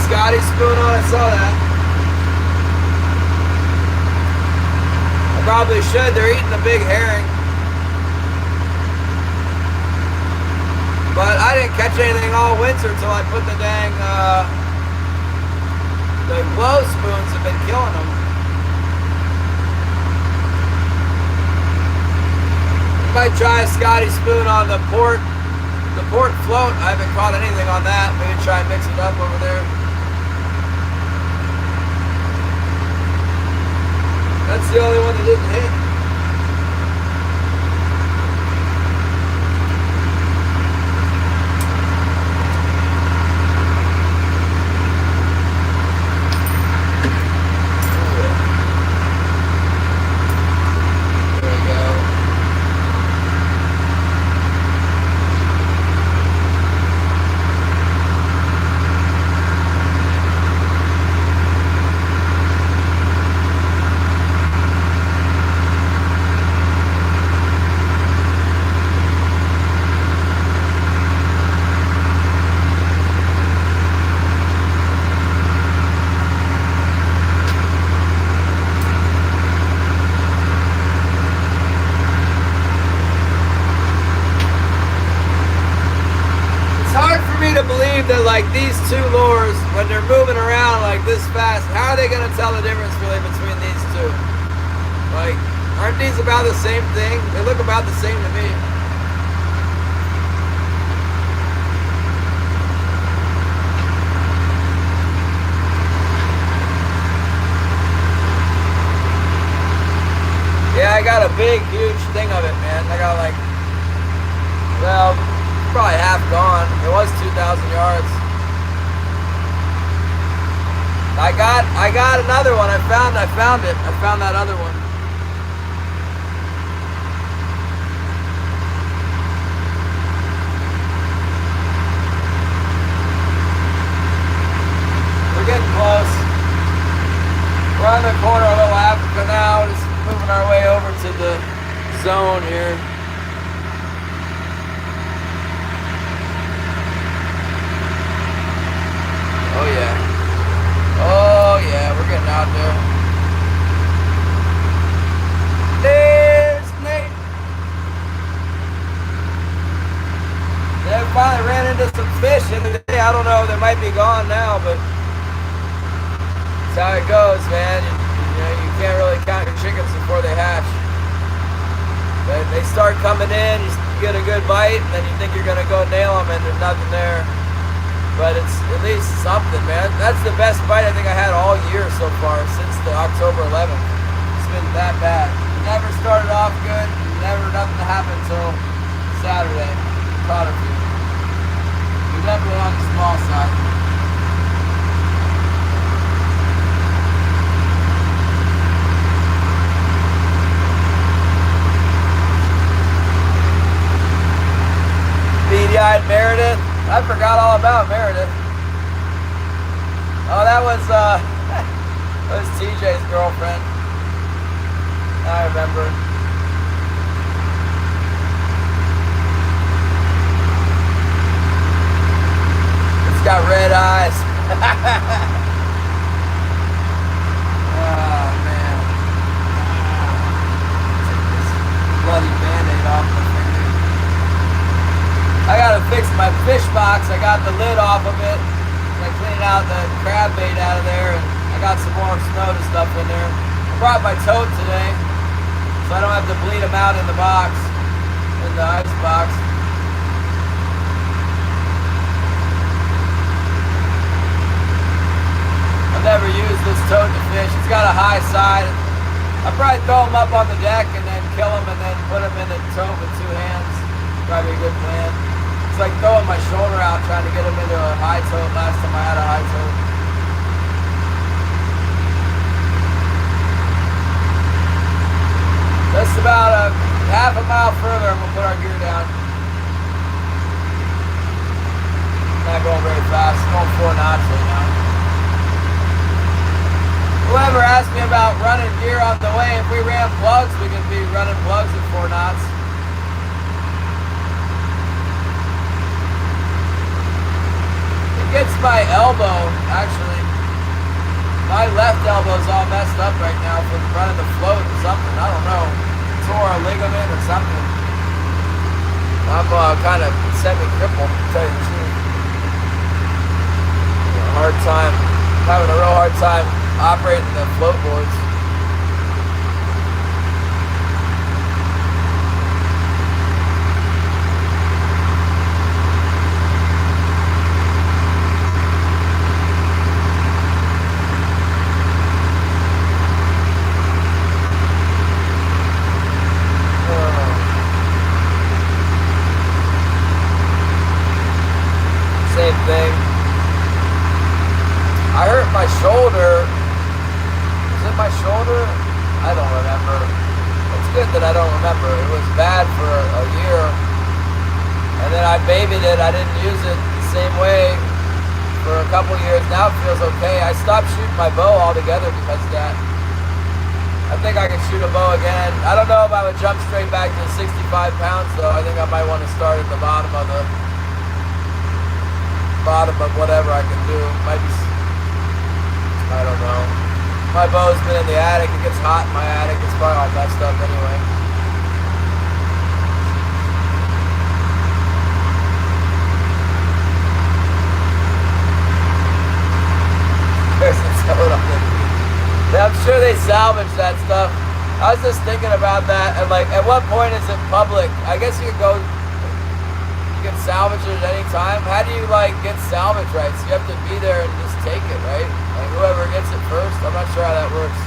[SPEAKER 1] Scotty spoon on, I saw that. I probably should. They're eating a big herring. But I didn't catch anything all winter until I put the dang, the glow spoons have been killing them. I might try a Scotty spoon on the port float. I haven't caught anything on that. Maybe try and mix it up over there. That's the only one that didn't hit. That like these two lures, when they're moving around like this fast, how are they going to tell the difference really between these two? Like, aren't these about the same thing? They look about the same to me. got like, well, probably half gone. It was 2,000 yards. I got another one. I found it. I found that other one. We're getting close. We're on the corner of Little Africa now, just moving our way over to the zone here. Oh yeah. Oh yeah, we're getting out there. There's Nate. They finally ran into some fish the other day. I don't know, they might be gone now, but that's how it goes, man. You can't really count your chickens before they hatch. But they start coming in, you get a good bite, and then you think you're gonna go nail them, and there's nothing there. But it's at least something, man. That's the best bite I think I had all year so far, since the October 11th. It's been that bad. Never started off good, nothing happened until Saturday. Caught a few. We're definitely on the small side. Beady-eyed Meredith. I forgot all about Meredith. Oh, that was TJ's girlfriend. I remember. It's got red eyes. Oh man. Take this bloody band-aid off my finger. I gotta fix my fish box. I got the lid off of it. I cleaned out the crab bait out of there, and I got some more snow stuff in there. I brought my tote today, so I don't have to bleed them out in the box, in the ice box. I've never used this tote to fish. It's got a high side. I'll probably throw them up on the deck and then kill them and then put them in the tote with two hands. Probably a good plan. It's like throwing my shoulder out trying to get them into a high tote last time I had a high tote. Just about a half a mile further and we'll put our gear down. Not going very fast, it's going 4 knots right now. Whoever asked me about running gear on the way, if we ran plugs, we could be running plugs at 4 knots. Gets my elbow, actually. My left elbow's all messed up right now from running the float or something. I don't know. Tore a ligament or something. I'm kind of semi-crippled, to tell you the truth. Having a real hard time operating the float boards. Thing. I hurt my shoulder. Was it my shoulder? I don't remember. It's good that I don't remember. It was bad for a year. And then I babied it. I didn't use it the same way for a couple years. Now it feels okay. I stopped shooting my bow altogether because of that. I think I can shoot a bow again. I don't know if I would jump straight back to 65 pounds though. I think I might want to start at the bottom of whatever I can do. Might be, I don't know. My bow's been in the attic. It gets hot in my attic. It's probably all messed up anyway. There's a toad on it. I'm sure they salvage that stuff. I was just thinking about that, and like, at what point is it public? I guess you could go. You can salvage it at any time. How do you like get salvage rights? You have to be there and just take it, right? Like whoever gets it first. I'm not sure how that works.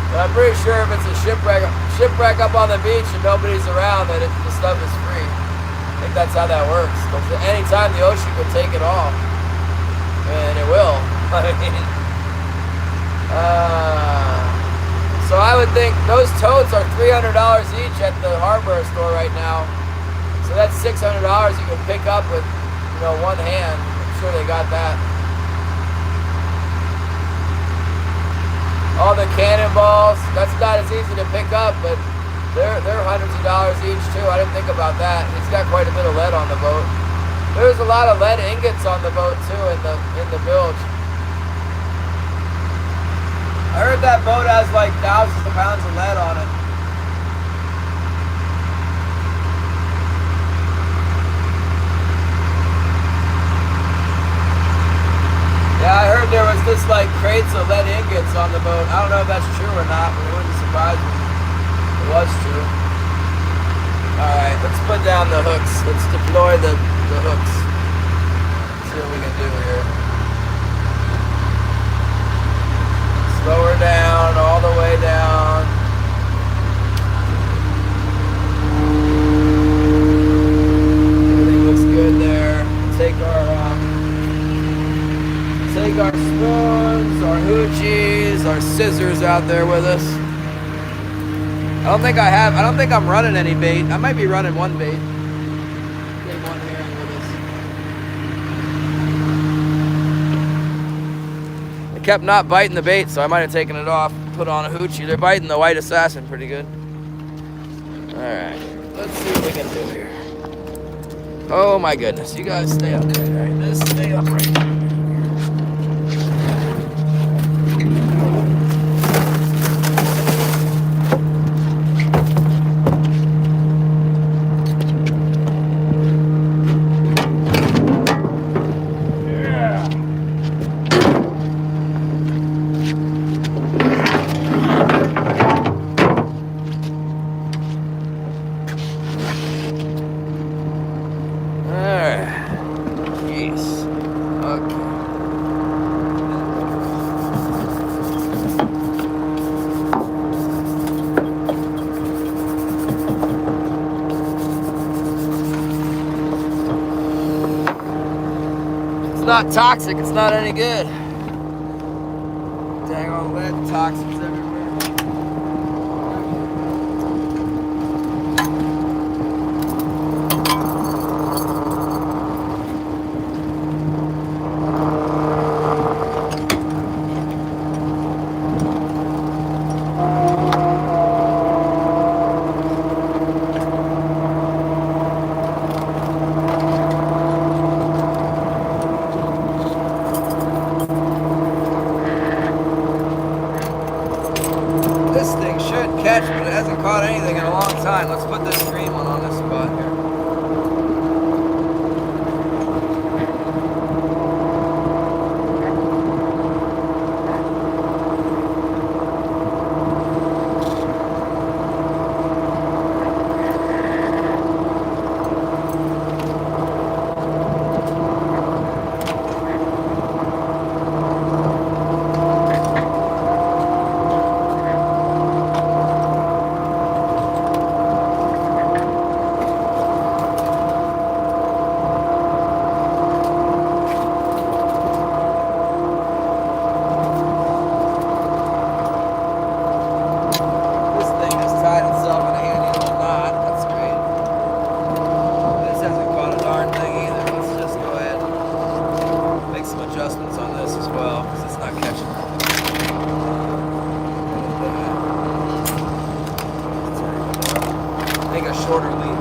[SPEAKER 1] But I'm pretty sure if it's a shipwreck up on the beach and nobody's around, that the stuff is free. I think that's how that works. Because anytime the ocean could take it all, and it will. I mean, so I would think those totes are $300 each at the hardware store right now. So that's $600 you can pick up with, one hand. I'm sure they got that. All the cannonballs, that's not as easy to pick up, but they're hundreds of dollars each too. I didn't think about that. It's got quite a bit of lead on the boat. There's a lot of lead ingots on the boat too in the bilge. I heard that boat has like thousands of pounds of lead on it. Yeah, I heard there was just like crates of lead ingots on the boat. I don't know if that's true or not, but it wouldn't surprise me if it was true. Alright, let's put down the hooks. Let's deploy the hooks. See what we can do here. Slow her down, all the way down. Everything looks good there. Take our spoons, our hoochies, our scissors out there with us. I don't think I'm running any bait. I might be running one bait. Get one herring with us. It kept not biting the bait, so I might have taken it off, put on a hoochie. They're biting the white assassin pretty good. Alright, let's see what we can do here. Oh my goodness, you guys stay up there. Alright, let's stay upright. It's not toxic, it's not any good. Dang on lead toxins everywhere. This thing should catch, but it hasn't caught anything in a long time. Let's put this green one on this spot here. Shorter lead.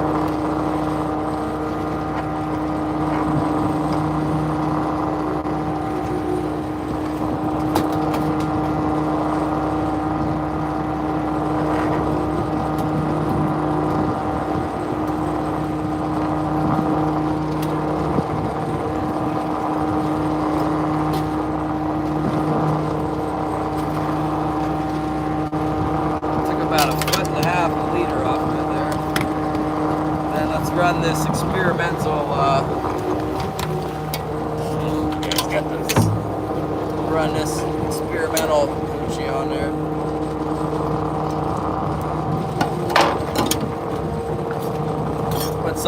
[SPEAKER 1] Took about 1.5 feet of leader off of it there. Let's run this experimental, let's get this, run this experimental Gucci on there.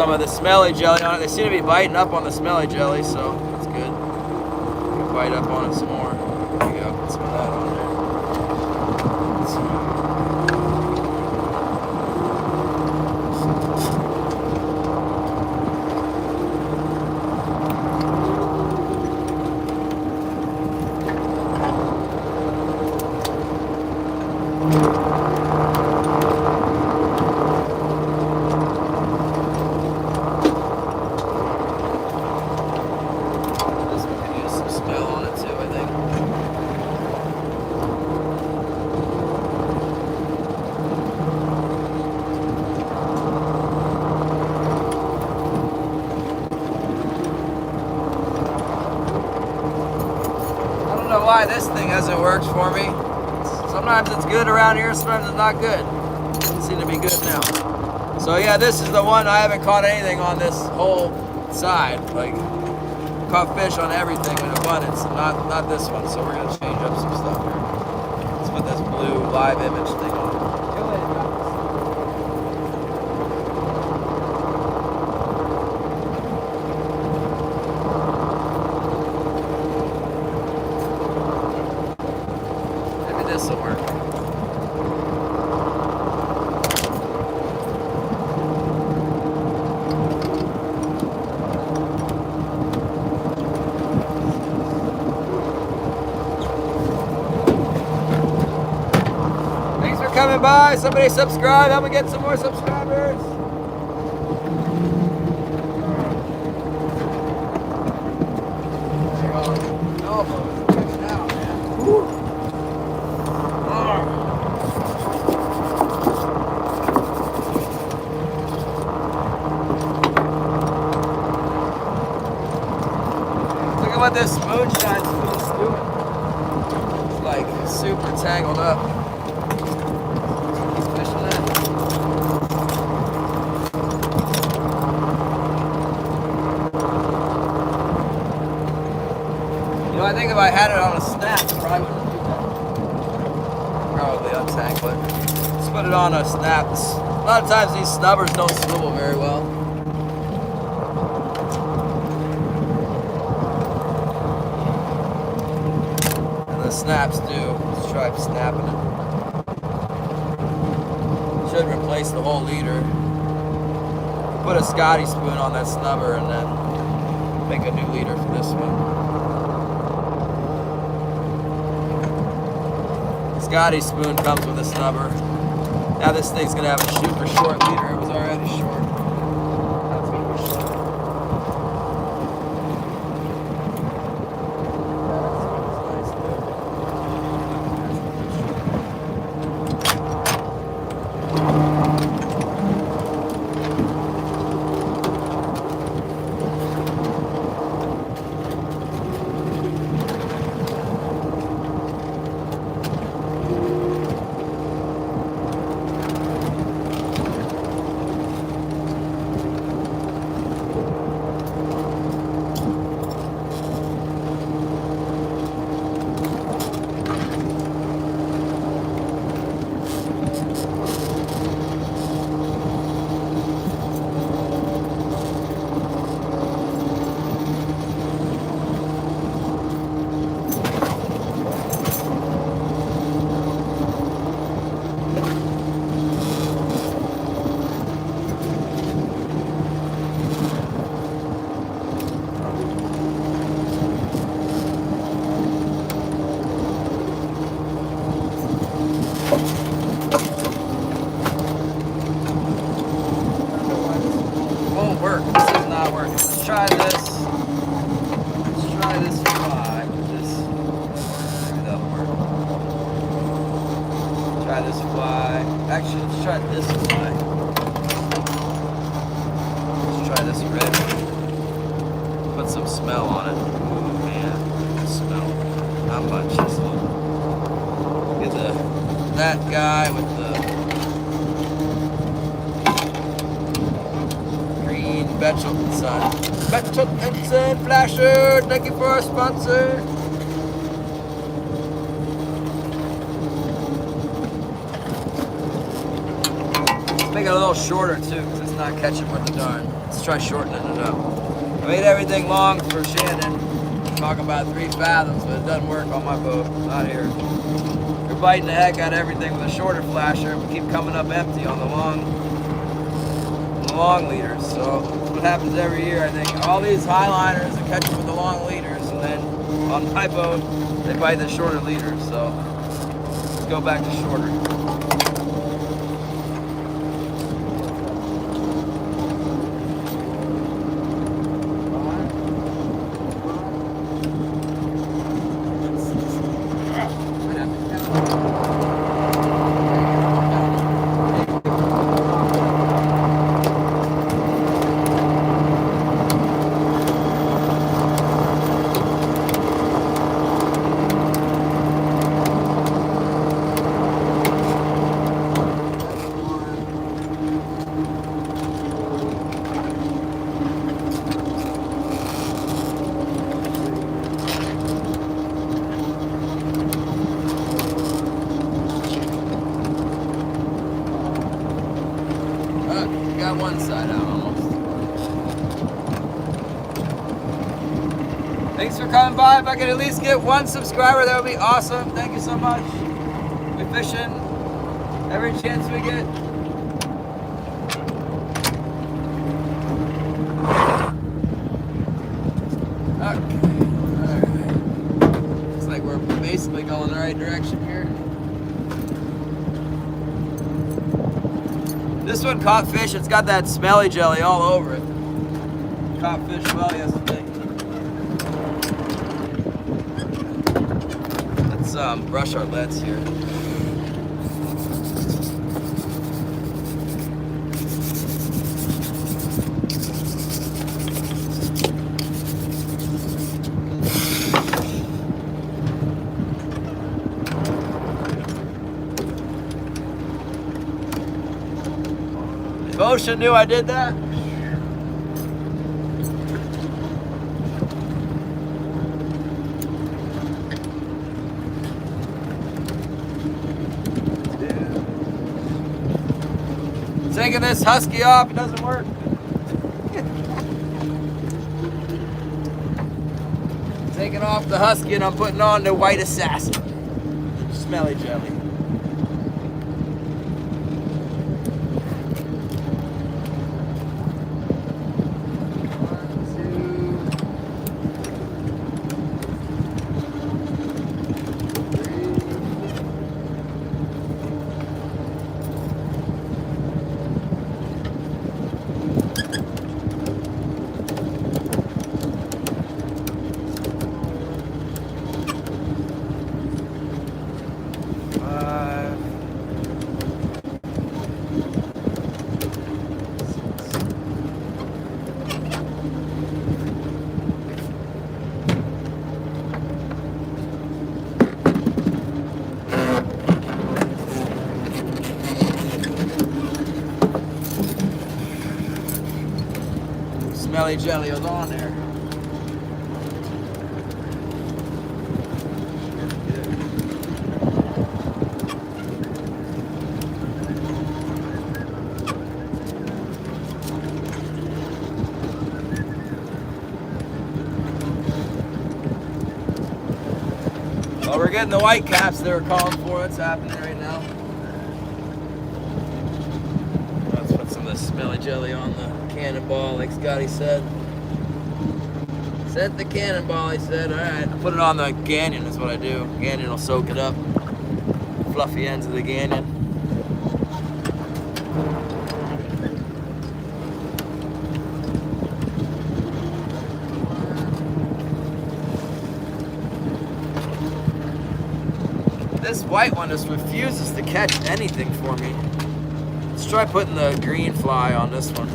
[SPEAKER 1] some of the smelly jelly on it. They seem to be biting up on the smelly jelly, so that's good. You can bite up on it some more. There you go. Put some of that on there. Why this thing hasn't worked for me. Sometimes it's good around here, sometimes it's not good. Doesn't seem to be good now. So yeah, this is the one. I haven't caught anything on this whole side. Like, caught fish on everything in abundance, not this one. So we're gonna change up some stuff here. Let's put this blue live image thing on. This will work. Thanks for coming by. Somebody subscribe. Help me get some more subscribers. What this moonshine spoon is doing. It's like super tangled up. Keep fishing that. You know, I think if I had it on a snap, I probably wouldn't do that. Probably untangle it. Let's put it on a snap. A lot of times these snubbers don't swivel very well. Snaps do. Let's try snapping it. Should replace the whole leader. Put a Scotty spoon on that snubber and then make a new leader for this one. Scotty spoon comes with a snubber. Now this thing's gonna have a super short leader. It was already short. That's super short. Try this. Let's try this fly. This, maybe that'll work. Try this fly. Actually, let's try this fly. Let's try this red. Put some smell on it. Oh man, smell. Not much. Just a little. Get that guy with the green Betchel sun. Betchel Ensign Flasher, thank you for our sponsor. Let's make it a little shorter too, because it's not catching worth a darn. Let's try shortening it up. I made everything long for Shannon. Talking about 3 fathoms, but it doesn't work on my boat. Not here. We're biting the heck out of everything with a shorter flasher, and we keep coming up empty on the long leaders. So that's what happens every year. I think all these highliners are catching with the long leaders, and then on my boat they bite the shorter leaders. So let's go back to shorter. Got one side out almost. Thanks for coming by. If I could at least get 1 subscriber, that would be awesome. Thank you so much. We're fishing every chance we get. Okay. Alright. Looks like we're basically going the right direction here. This one caught fish. It's got that smelly jelly all over it. Caught fish well yesterday. Let's brush our leads here. If Ocean knew I did that. Taking this husky off, it doesn't work. Taking off the husky and I'm putting on the white assassin. Smelly jelly. Smelly jelly was on there. Well, we're getting the white caps they were calling for. It's happening right now. Let's put some of the smelly jelly on the cannonball, like Scotty said. Set the cannonball, he said. Alright, I put it on the gannion, is what I do. Gannion will soak it up. Fluffy ends of the gannion. This white one just refuses to catch anything for me. Let's try putting the green fly on this one.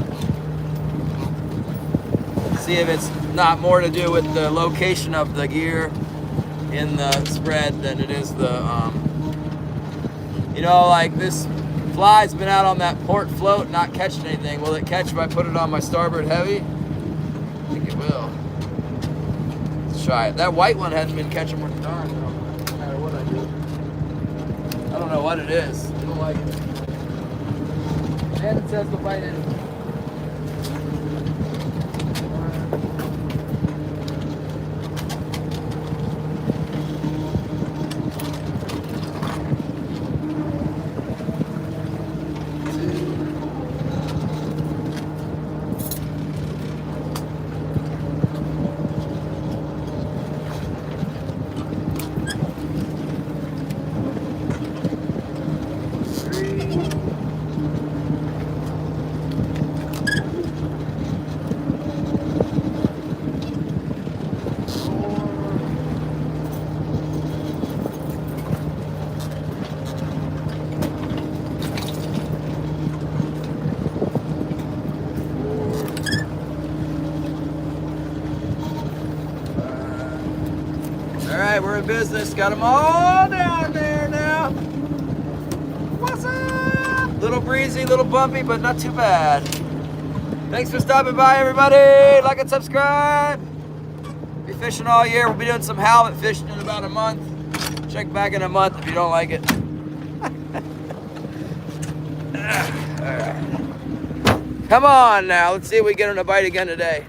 [SPEAKER 1] See if it's not more to do with the location of the gear in the spread than it is the, you know, like this fly's been out on that port float not catching anything. Will it catch if I put it on my starboard heavy? I think it will. Let's try it. That white one hasn't been catching worth a darn, though, no matter what I do. I don't know what it is. I don't like it. And it says to bite it. right, we're in business. Got them all down there now. What's up? Little breezy, little bumpy, but not too bad. Thanks for stopping by, everybody. Like and subscribe. Be fishing all year. We'll be doing some halibut fishing in about a month. Check back in a month if you don't like it. All right. Come on now. Let's see if we get on a bite again today.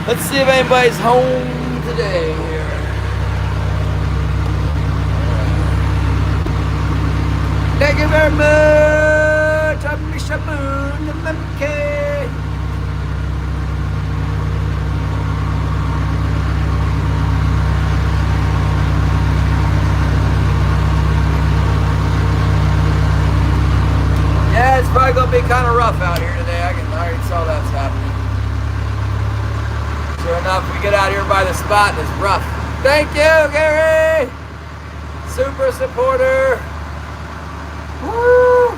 [SPEAKER 1] Let's see if anybody's home today here. Thank you very much. I'm Shaboon the Monkey. Yeah, it's probably gonna be kind of rough out here today. I already saw that's happening. Sure enough, we get out here by the spot and it's rough. Thank you, Gary! Super supporter. Woo!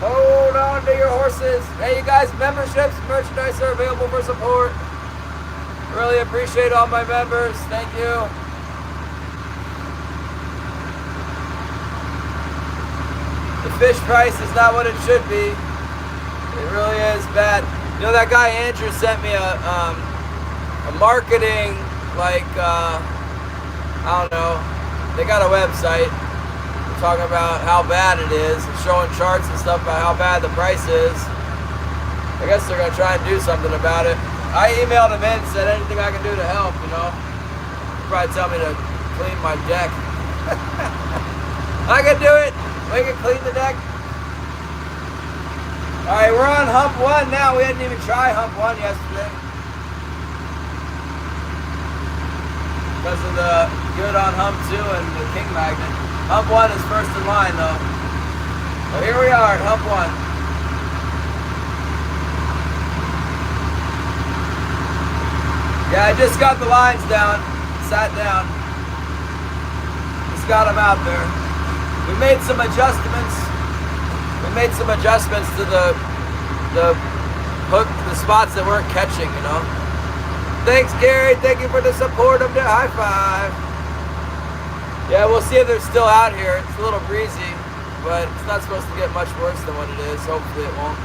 [SPEAKER 1] Hold on to your horses. Hey, you guys, memberships, merchandise are available for support. Really appreciate all my members. Thank you. The fish price is not what it should be. It really is bad. You know, that guy Andrew sent me a marketing, like, I don't know, they got a website talking about how bad it is and showing charts and stuff about how bad the price is. I guess they're going to try and do something about it. I emailed him in and said anything I can do to help, you know. He'll probably tell me to clean my deck. I can do it. We can clean the deck. Alright, we're on hump 1 now. We didn't even try hump 1 yesterday. Because of the good on hump 2 and the king magnet. Hump 1 is first in line though. So here we are at hump 1. Yeah, I just got the lines down. Sat down. Just got them out there. We made some adjustments. We made some adjustments to the hook, the spots that weren't catching, you know. Thanks, Gary. Thank you for the support of the high five. Yeah, we'll see if they're still out here. It's a little breezy, but it's not supposed to get much worse than what it is. Hopefully it won't.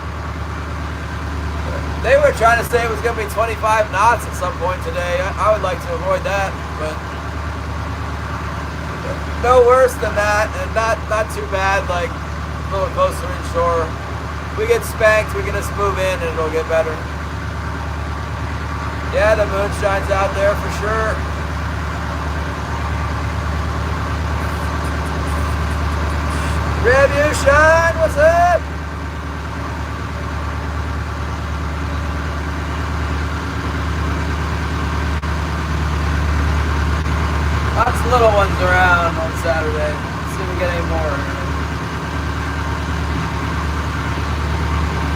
[SPEAKER 1] They were trying to say it was going to be 25 knots at some point today. I would like to avoid that, but no worse than that, and not too bad, like a little closer inshore. We get spanked, we can just move in and it'll get better. Yeah, the moon shines out there for sure. Revolution, what's up? Lots of little ones around on Saturday. Let's see if we get any more.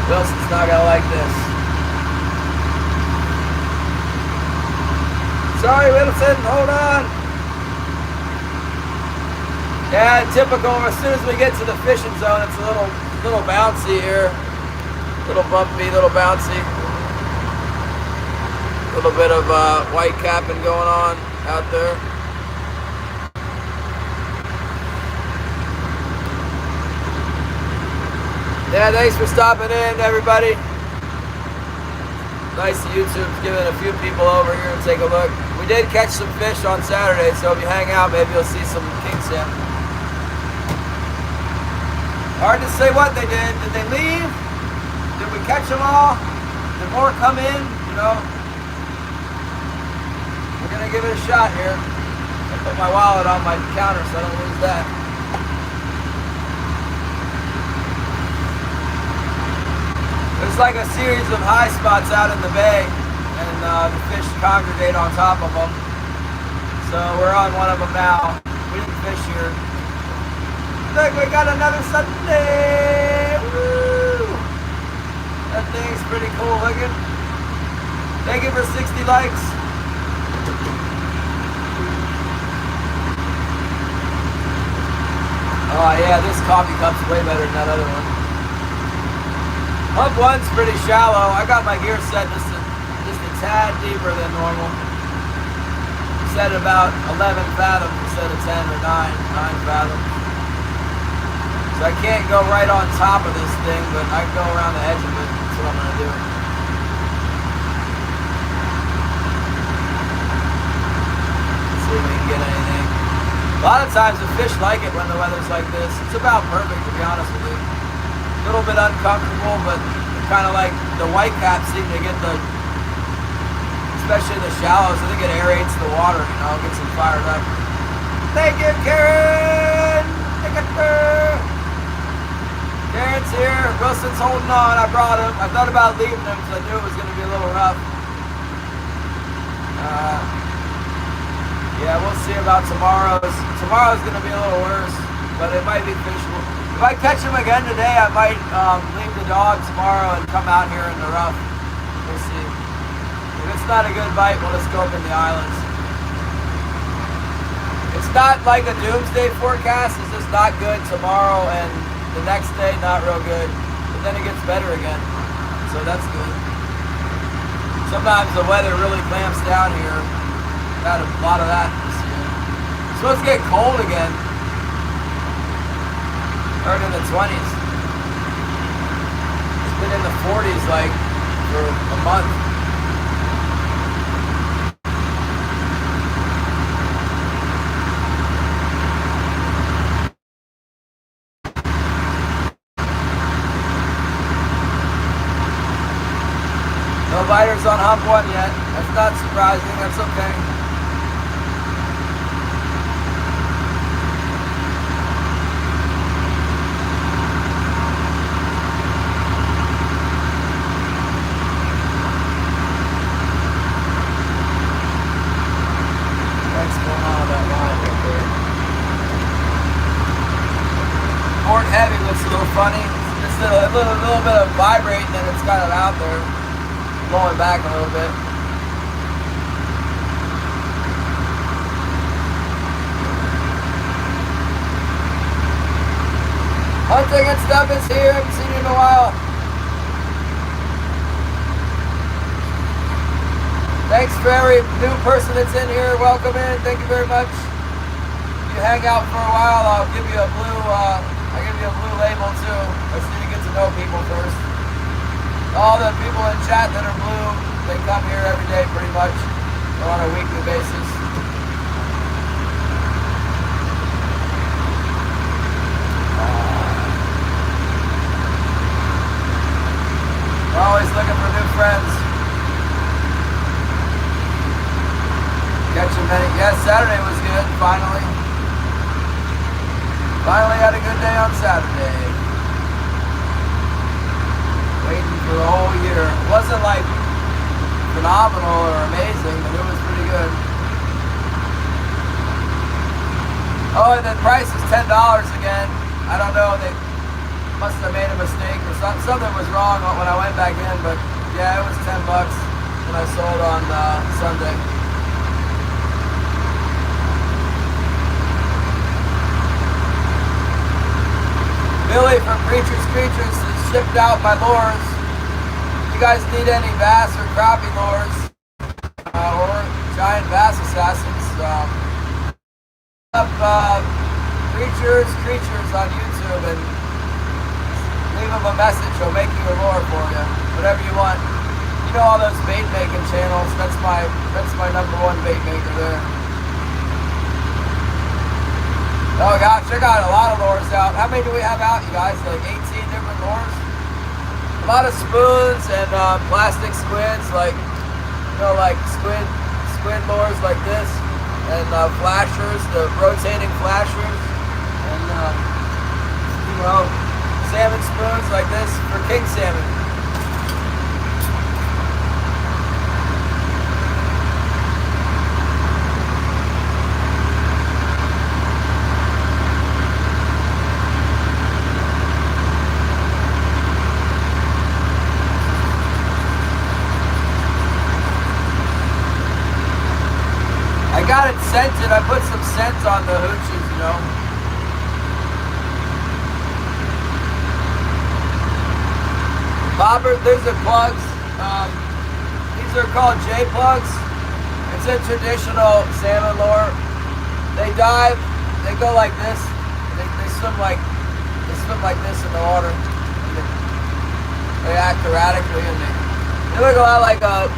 [SPEAKER 1] Wilson's not gonna like this. Sorry, Wilson, hold on. Yeah, typical. As soon as we get to the fishing zone, it's a little bouncy here. Little bumpy, little bouncy. A little bit of white capping going on out there. Yeah, thanks for stopping in, everybody. Nice that YouTube's giving a few people over here and take a look. We did catch some fish on Saturday, so if you hang out, maybe you'll see some king salmon. Hard to say what they did. Did they leave? Did we catch them all? Did more come in? You know? We're gonna give it a shot here. I put my wallet on my counter so I don't lose that. There's like a series of high spots out in the bay, and the fish congregate on top of them. So we're on one of them now. We didn't fish here. Look, we got another Sunday! Woo! That thing's pretty cool looking. Thank you for 60 likes. Oh yeah, this coffee cup's way better than that other one. Hump 1's pretty shallow. I got my gear set just to tad deeper than normal. Set about 11 fathoms instead of 10 or 9 fathoms. So I can't go right on top of this thing, but I can go around the edge of it. That's what I'm going to do. Let's see if we can get anything. A lot of times the fish like it when the weather's like this. It's about perfect, to be honest with you. A little bit uncomfortable, but kind of like the white caps seem to get the, especially the shallows. I think it aerates the water, you know, gets them fired up. Thank you, Karen! Karen's here. Wilson's holding on. I brought him. I thought about leaving him because I knew it was going to be a little rough. Yeah, we'll see about tomorrow's. Tomorrow's going to be a little worse, but it might be fishable. If I catch him again today, I might leave the dog tomorrow and come out here in the rough. We'll see. If it's not a good bite, we'll just go up in the islands. It's not like a doomsday forecast. It's just not good tomorrow, and the next day not real good. But then it gets better again, so that's good. Sometimes the weather really clamps down here. Got a lot of that this year. It's supposed to get cold again. Heard in the 20s. It's been in the 40s like for a month. No biters on hump one yet. That's not surprising. That's okay. Heavy looks a little funny. Just a little bit of vibrating, and it's kind of out there, blowing back a little bit. Hunting and stuff is here. Haven't seen you in a while. Thanks for every new person that's in here. Welcome in. Thank you very much. If you hang out for a while, I'll give you a blue. I'll give you a blue label too. Let's need to get to know people first. All the people in chat that are blue, they come here every day pretty much, or on a weekly basis. We're always looking for new friends. Catching many. Yes, Saturday was good, finally. Finally had a good day on Saturday. Waiting for the whole year. It wasn't like phenomenal or amazing, but it was pretty good. Oh, and the price is $10 again. I don't know, they must have made a mistake or something was wrong when I went back in, but yeah, it was $10 when I sold on Sunday. Billy from Preacher's Creatures has shipped out my lures. If you guys need any bass or crappie lures, or giant bass assassins, up Preacher's Creatures on YouTube and leave him a message. He'll make you a lure for you, whatever you want. You know all those bait making channels. That's my #1 bait maker there. Oh gosh, I got a lot of lures out. How many do we have out, you guys? Like 18 different lures? A lot of spoons and plastic squids, like, you know, like squid lures like this. And flashers, the rotating flashers. And, you know, salmon spoons like this for king salmon. I got it scented. I put some scent on the hooches, you know. Bobber, there's a plugs. He's These are called J-plugs. It's a traditional salmon lure. They dive, they go like this. They swim like this in the water. They act erratically, and they look a lot like a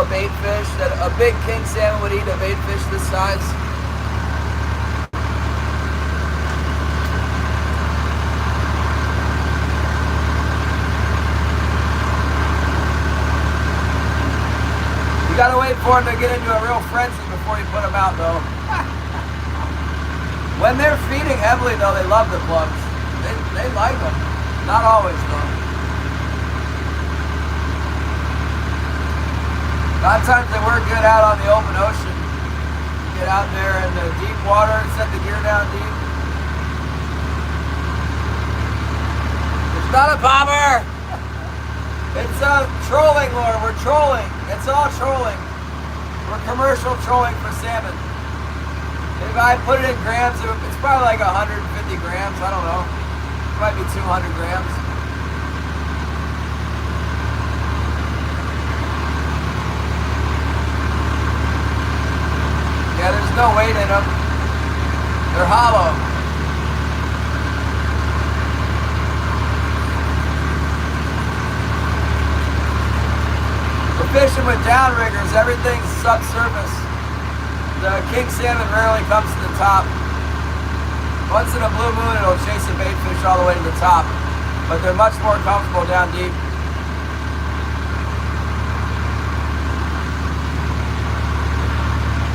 [SPEAKER 1] bait fish. That a big king salmon would eat a bait fish this size. You gotta wait for them to get into a real frenzy before you put them out, though. When they're feeding heavily, though, they love the plugs. They like them. Not always, though. A lot of times they work good out on the open ocean. You get out there in the deep water and set the gear down deep. It's not a bobber! It's a trolling lure. We're trolling. It's all trolling. We're commercial trolling for salmon. If I put it in grams, it's probably like 150 grams. I don't know. It might be 200 grams. Yeah, there's no weight in them. They're hollow. Fishing with downriggers, everything's subsurface. The king salmon rarely comes to the top. Once in a blue moon, it'll chase a bait fish all the way to the top, but they're much more comfortable down deep.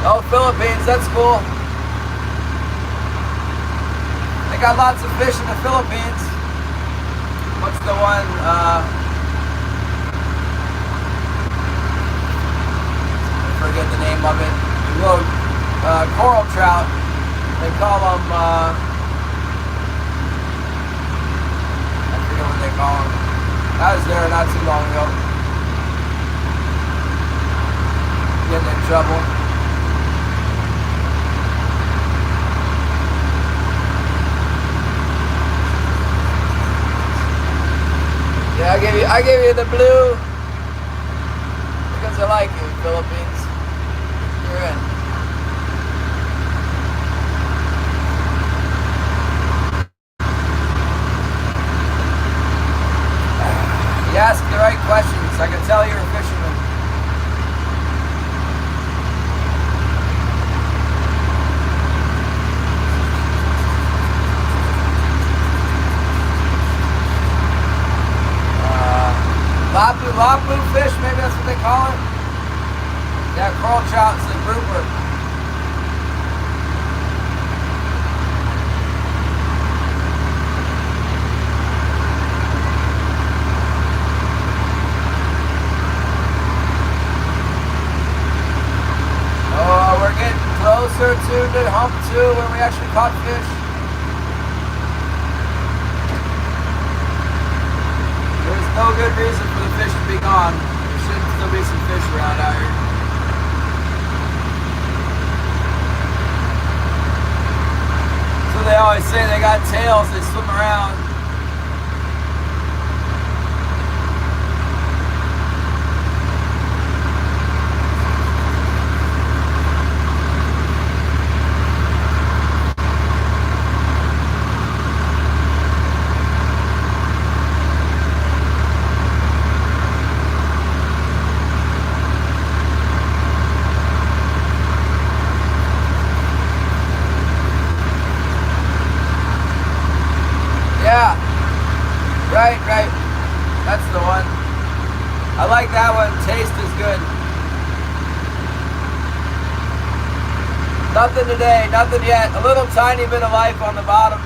[SPEAKER 1] Oh, Philippines, that's cool. They got lots of fish in the Philippines. What's the one? Forget the name of it. Coral trout. They call them, I forget what they call them. I was there not too long ago. Getting in trouble. Yeah, I gave you the blue because I like you, Philippines. You're in. You ask the right questions. I can tell you're a fisherman. Lapu fish, maybe that's what they call it. Yeah, coral trout's a grouper. Oh, we're getting closer to the hump 2 where we actually caught fish. There's no good reason for the fish to be gone. There should still be some fish around out here. So they always say they got tails, they swim around. Right. That's the one. I like that one. Taste is good. Nothing today. Nothing yet. A little tiny bit of life on the bottom.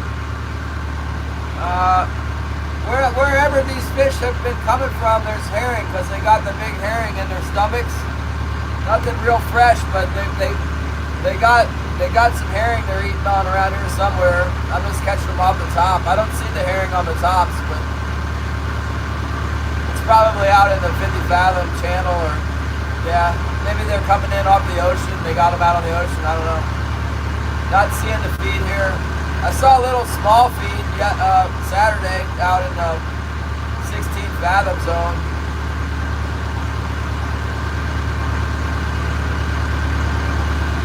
[SPEAKER 1] Wherever these fish have been coming from, there's herring because they got the big herring in their stomachs. Nothing real fresh, but they got some herring they're eating on around here somewhere. I'm just catching them off the top. I don't see the herring on the tops, but it's probably out in the 50 fathom channel, or yeah, maybe they're coming in off the ocean. They got them out on the ocean. I don't know. Not seeing the feed here. I saw a little small feed Saturday out in the 16 fathom zone.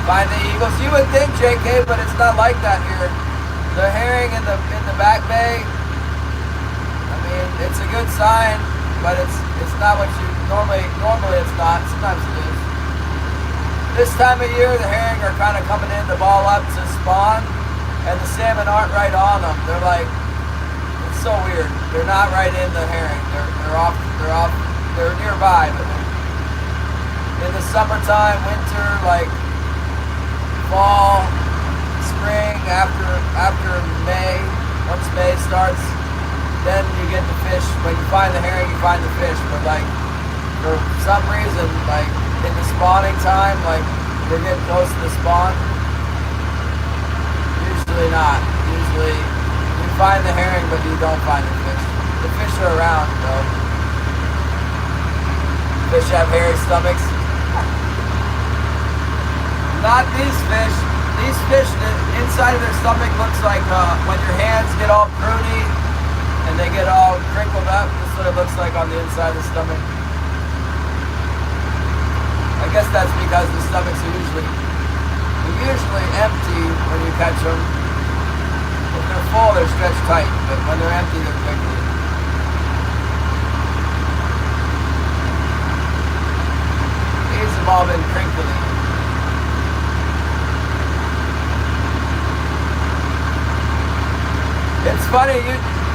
[SPEAKER 1] Find the eagles. You would think, JK, but it's not like that here. The herring in the back bay, I mean, it's a good sign, but it's not what you normally it's not. Sometimes it is. This time of year, the herring are kind of coming in to ball up to spawn, and the salmon aren't right on them. They're like, it's so weird. They're not right in the herring. They're off. They're nearby, but in the summertime, winter, like fall, spring, after May, once May starts, then you get the fish. When you find the herring, you find the fish. But like, for some reason, like in the spawning time, like we're getting close to the spawn. Usually not. Usually you find the herring, but you don't find the fish. The fish are around, though. Fish have hairy stomachs. Not these fish. These fish, the inside of their stomach looks like when your hands get all pruny and they get all crinkled up. This is what it looks like on the inside of the stomach. I guess that's because the stomachs are usually empty when you catch them. If they're full, they're stretched tight, but when they're empty, they're crinkly. These have all been crinkly. It's funny,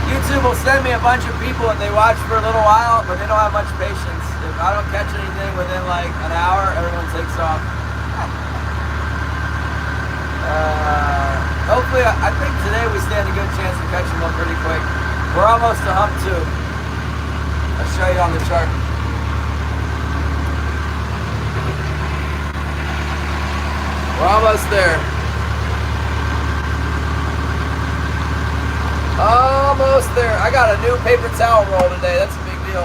[SPEAKER 1] YouTube will send me a bunch of people and they watch for a little while, but they don't have much patience. If I don't catch anything within like an hour, everyone takes off. Hopefully, I think today we stand a good chance of catching one pretty quick. We're almost to hump 2. I'll show you on the chart. We're almost there. Almost there. I got a new paper towel roll today. That's a big deal.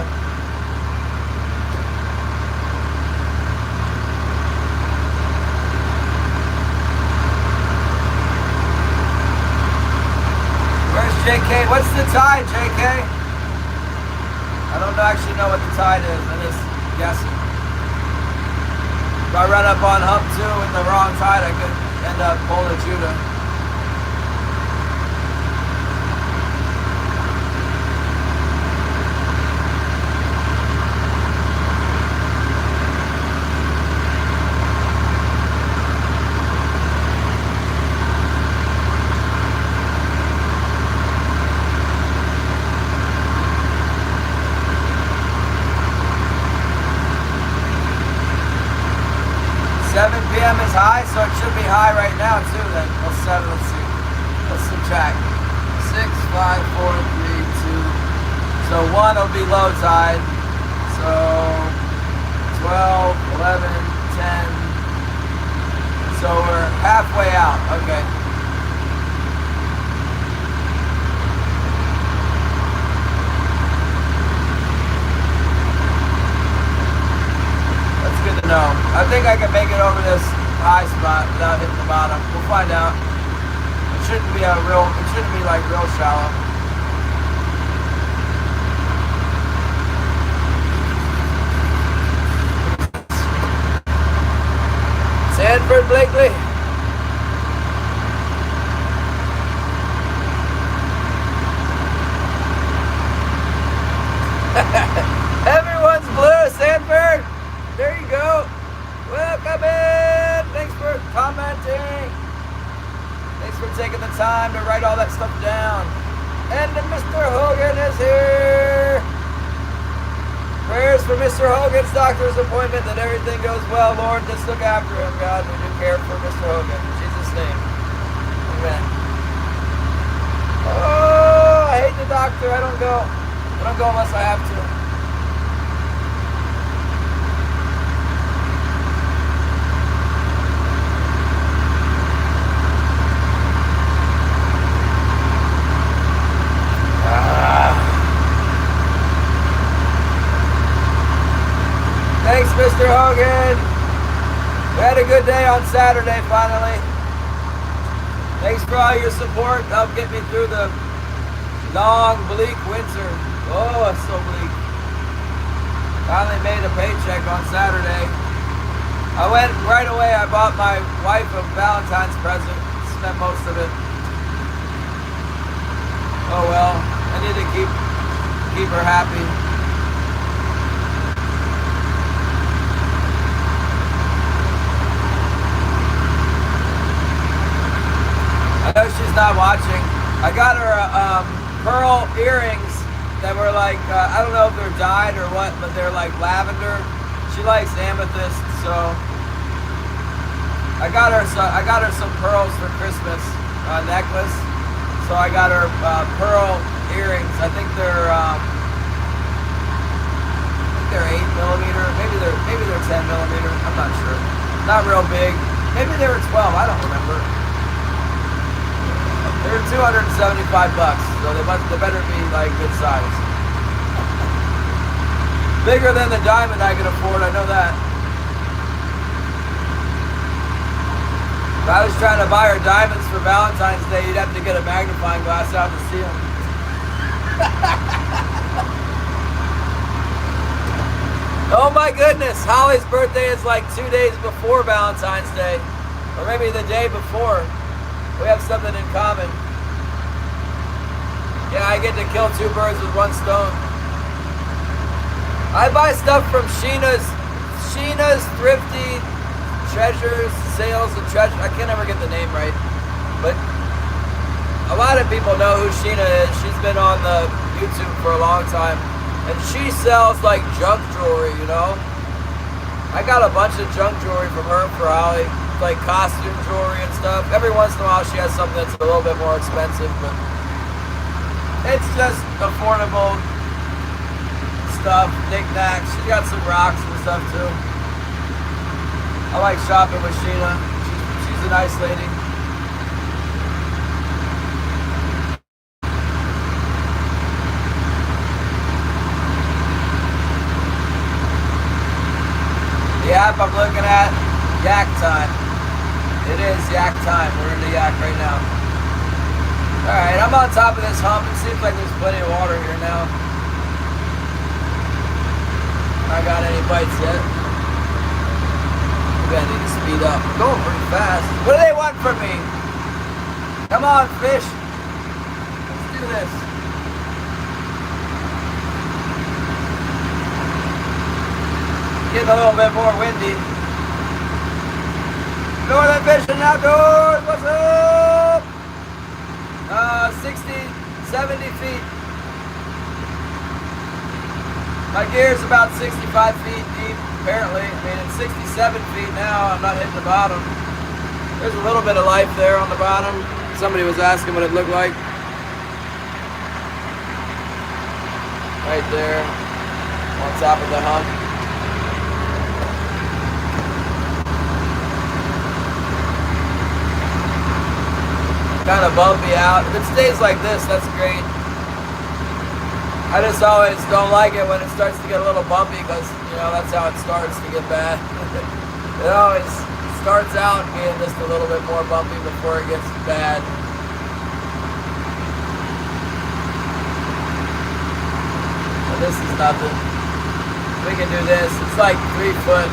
[SPEAKER 1] Where's JK? What's the tide, JK? I don't actually know what the tide is. I'm just guessing. If I run up on hump 2 with the wrong tide, I could end up pulling a Judah. 7 p.m. is high, so it should be high right now too then. Well, 7, let's see. Let's subtract. 6, 5, 4, 3, 2. So 1 will be low tide. So 12, 11, 10. So we're halfway out. Okay. Good to know. I think I can make it over this high spot without hitting the bottom. We'll find out. It shouldn't be like real shallow. Sanford Blakely. Everyone's blue, Sanford. There you go. Welcome in. Thanks for commenting. Thanks for taking the time to write all that stuff down. And Mr. Hogan is here. Prayers for Mr. Hogan's doctor's appointment that everything goes well. Lord, just look after him, God. We do care for Mr. Hogan. In Jesus' name. Amen. Oh, I hate the doctor. I don't go. I don't go unless I have to. Thanks, Mr. Hogan. We had a good day on Saturday, finally. Thanks for all your support to help get me through the long, bleak winter. Oh, it's so bleak. Finally made a paycheck on Saturday. I went right away. I bought my wife a Valentine's present. Spent most of it. Oh well, I need to keep her happy. I know she's not watching. I got her pearl earrings that were like, I don't know if they're dyed or what, but they're like lavender. She likes amethyst, so I got her some pearls for Christmas, necklace. So I got her pearl earrings. I think they're 8mm. Maybe they're 10mm. I'm not sure. Not real big. Maybe they were 12. I don't remember. They were $275, so they better be like good size. Bigger than the diamond I could afford. I know that. If I was trying to buy her diamonds for Valentine's Day, you'd have to get a magnifying glass out to see them. Oh my goodness, Holly's birthday is like 2 days before Valentine's Day. Or maybe the day before. We have something in common. Yeah, I get to kill two birds with one stone. I buy stuff from Sheena's Thrifty Treasures, Sales and Treasure. I can't ever get the name right. But a lot of people know who Sheena is. She's been on the YouTube for a long time. And she sells like junk jewelry, you know? I got a bunch of junk jewelry from her for Holly. Like costume jewelry and stuff. Every once in a while she has something that's a little bit more expensive, but it's just affordable stuff, knickknacks. She got some rocks and stuff too. I like shopping with Sheena. She's a nice lady. The app I'm looking at, Yak Time. It is Yak Time. We're in the Yak right now. Alright, I'm on top of this hump. It seems like there's plenty of water here now. Not got any bites yet. We're gonna need to speed up. I'm going pretty fast. What do they want from me? Come on, fish. Let's do this. Getting a little bit more windy. Northern Fishing Outdoors, what's up? 60, 70 feet. My gear's about 65 feet deep, apparently. I mean, it's 67 feet now. I'm not hitting the bottom. There's a little bit of life there on the bottom. Somebody was asking what it looked like. Right there, on top of the hump. Kind of bumpy out. If it stays like this, that's great. I just always don't like it when it starts to get a little bumpy because, you know, that's how it starts to get bad. It always starts out being just a little bit more bumpy before it gets bad. But this is nothing. We can do this. It's like 3 foot.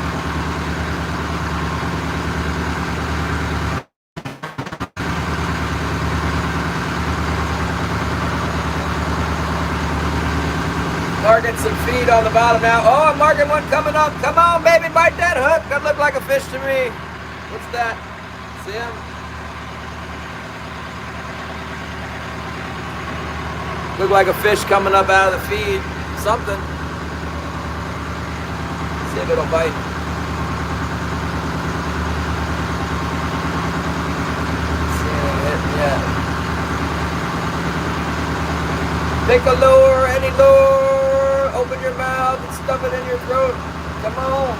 [SPEAKER 1] Marking some feed on the bottom now. Oh, I'm marking one coming up. Come on, baby, bite that hook. That looked like a fish to me. What's that? See him? Looked like a fish coming up out of the feed. Something. See if it'll bite. See anything hitting yet. Pick a lure, any lure. Open your mouth and stuff it in your throat. Come on.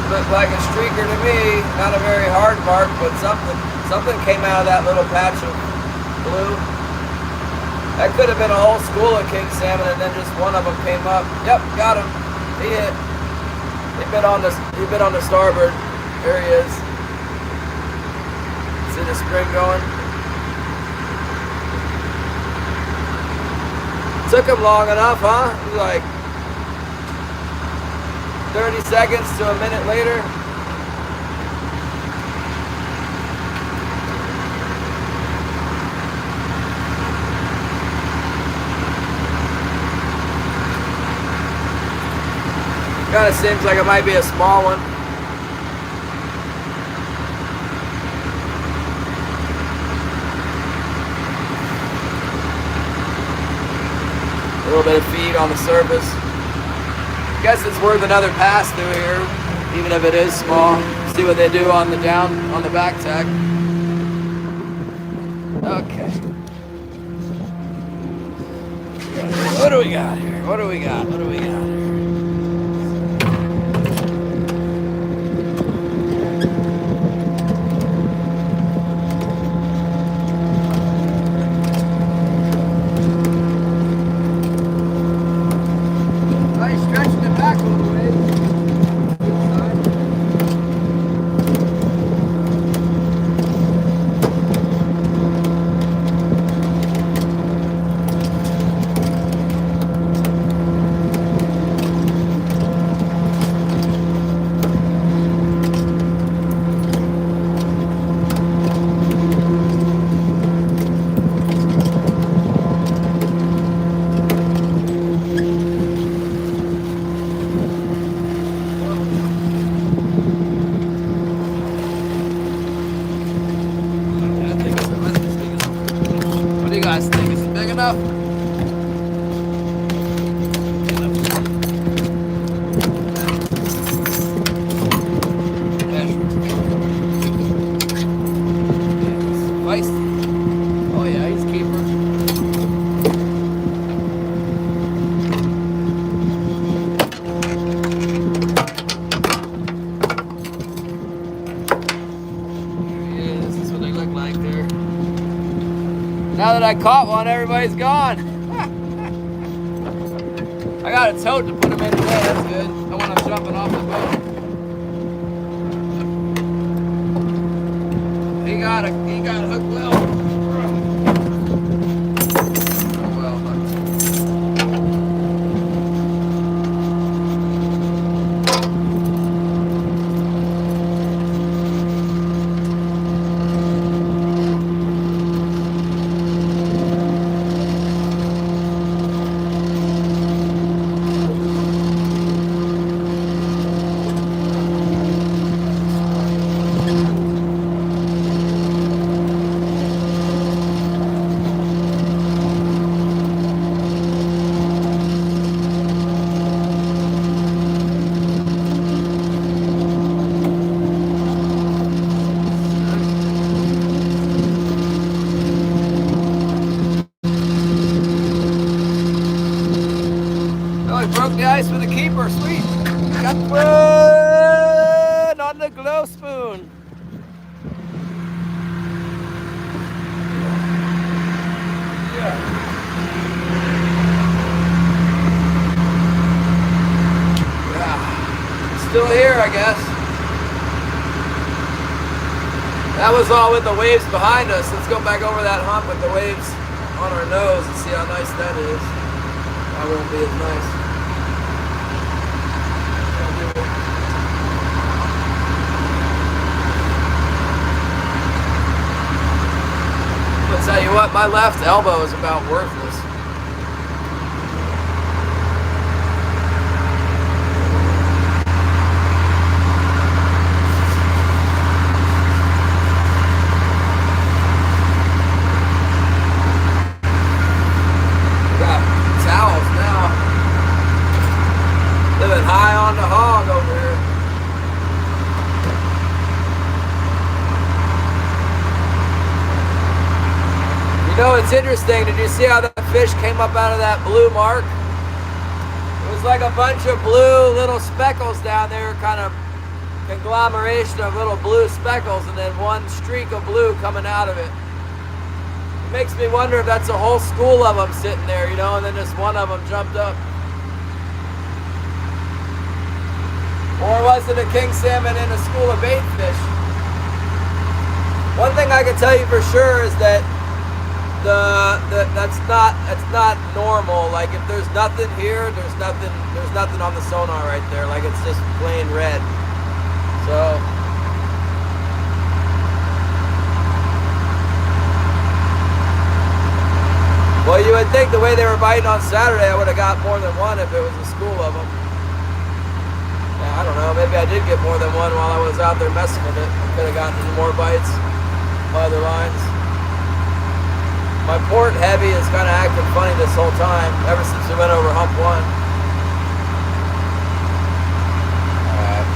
[SPEAKER 1] Looked like a streaker to me. Not a very hard mark, but something came out of that little patch of blue. That could have been a whole school of king salmon, and then just one of them came up. Yep, got him. He hit. He bit on the starboard. There he is. See the spring going? Took him long enough, huh? It was like 30 seconds to a minute later. Kind of seems like it might be a small one. A little bit of feed on the surface. Guess it's worth another pass through here, even if it is small. See what they do on the back tack. Okay. What do we got here? What do we got? What do we got here? Oh yeah, he's keeper. This is what they look like there. Now that I caught one, everybody's gone. I got a tote to put them in today, that's good. I want them jumping off the boat. He got hooked well. Broke the ice with a keeper, sweet. Got one on the glow spoon. Yeah. Still here, I guess. That was all with the waves behind us. Let's go back over that hump with the waves on our nose and see how nice that is. That won't be as nice. I'll tell you what, my left elbow is about worthless. Got towels now. Living high on the hog over here. You know, it's interesting. Did you see how that fish came up out of that blue mark? It was like a bunch of blue little speckles down there, kind of conglomeration of little blue speckles, and then one streak of blue coming out of it. It makes me wonder if that's a whole school of them sitting there, you know, and then just one of them jumped up. Or was it a king salmon in a school of bait fish? One thing I can tell you for sure is that that's not normal. Like if there's nothing here, there's nothing on the sonar right there. Like it's just plain red. So well, you would think the way they were biting on Saturday, I would have got more than one if it was a school of them. Yeah, I don't know. Maybe I did get more than one while I was out there messing with it. I could have gotten more bites by other lines. My port heavy is kind of acting funny this whole time, ever since we went over hump 1. Alright.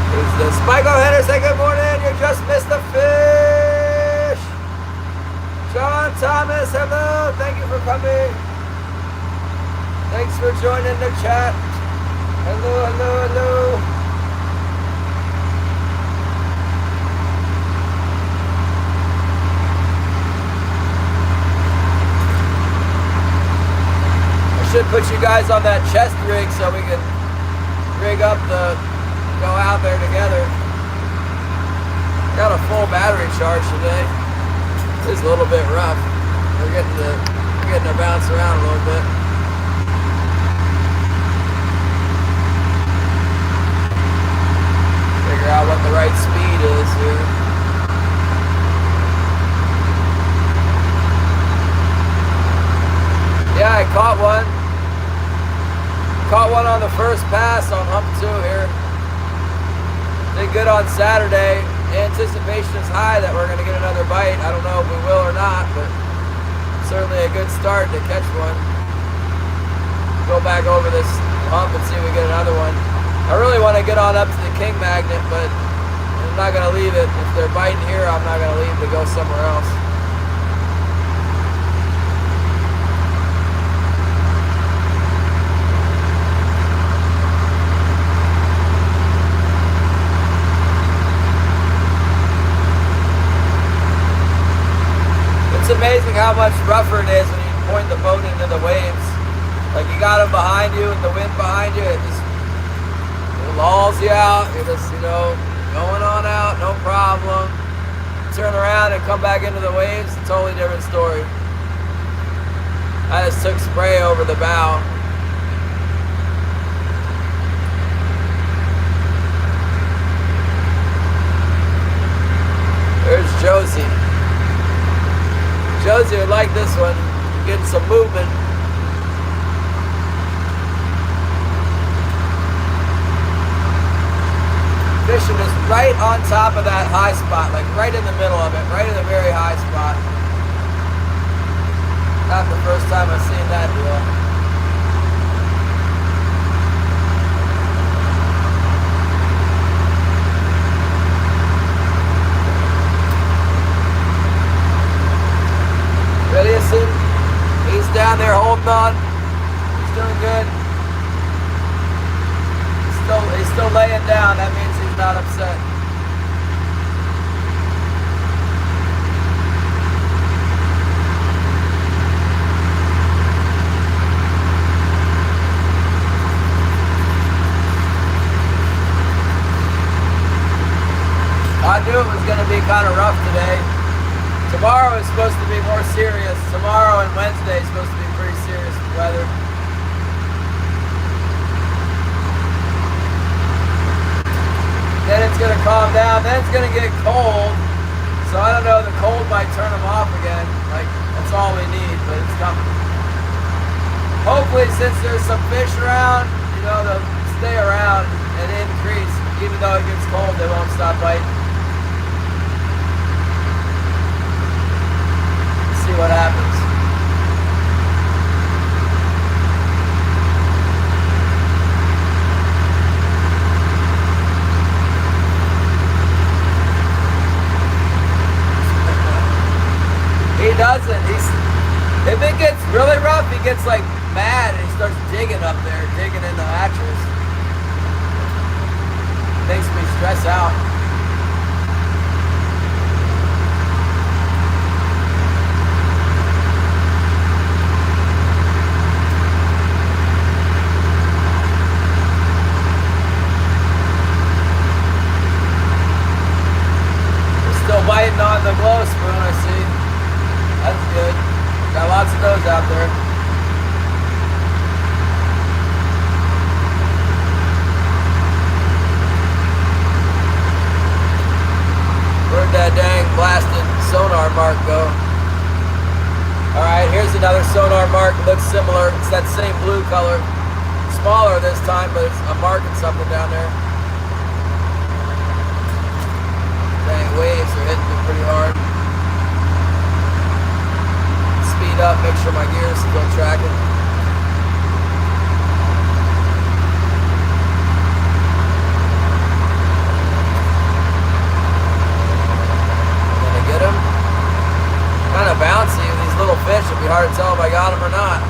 [SPEAKER 1] Who's this? Michael Henner, say good morning. You just missed the fish. John Thomas, hello. Thank you for coming. Thanks for joining the chat. Hello, hello, hello. Should put you guys on that chest rig so we can rig up the go out there together. Got a full battery charge today. It's a little bit rough. We're getting to bounce around a little bit. Figure out what the right speed is here. Yeah, I caught one. Caught one on the first pass on hump 2 here. Did good on Saturday. Anticipation is high that we're going to get another bite. I don't know if we will or not, but certainly a good start to catch one. Go back over this hump and see if we get another one. I really want to get on up to the king magnet, but I'm not going to leave it. If they're biting here, I'm not going to leave to go somewhere else. It's amazing how much rougher it is when you point the boat into the waves. Like you got them behind you and the wind behind you, it lulls you out. You're just, going on out, no problem. Turn around and come back into the waves, a totally different story. I just took spray over the bow. There's Josie. Josie would like this one. Getting some movement. Fishing is right on top of that high spot, like right in the middle of it, right in the very high spot. Not the first time I've seen that deal. He's down there holding on. He's doing good. He's still laying down. That means he's not upset. I knew it was going to be kind of rough today. Tomorrow is supposed to be more serious. Tomorrow and Wednesday is supposed to be pretty serious weather. Then it's going to calm down. Then it's going to get cold. So I don't know, the cold might turn them off again. Like, that's all we need, but it's coming. Hopefully, since there's some fish around, they'll stay around and increase. Even though it gets cold, they won't stop biting. See what happens. He doesn't. If it gets really rough, he gets like mad and he starts digging up there, digging in the mattress. Makes me stress out. waiting on the glow spoon, I see. That's good. Got lots of those out there. Where'd that dang blasted sonar mark go? Alright, here's another sonar mark. It looks similar. It's that same blue color. Smaller this time, but it's a marking something down there. Dang, waves are hitting me pretty hard. Speed up, make sure my gear's still tracking. Gonna get him. Kind of bouncy with these little fish. It'll be hard to tell if I got them or not.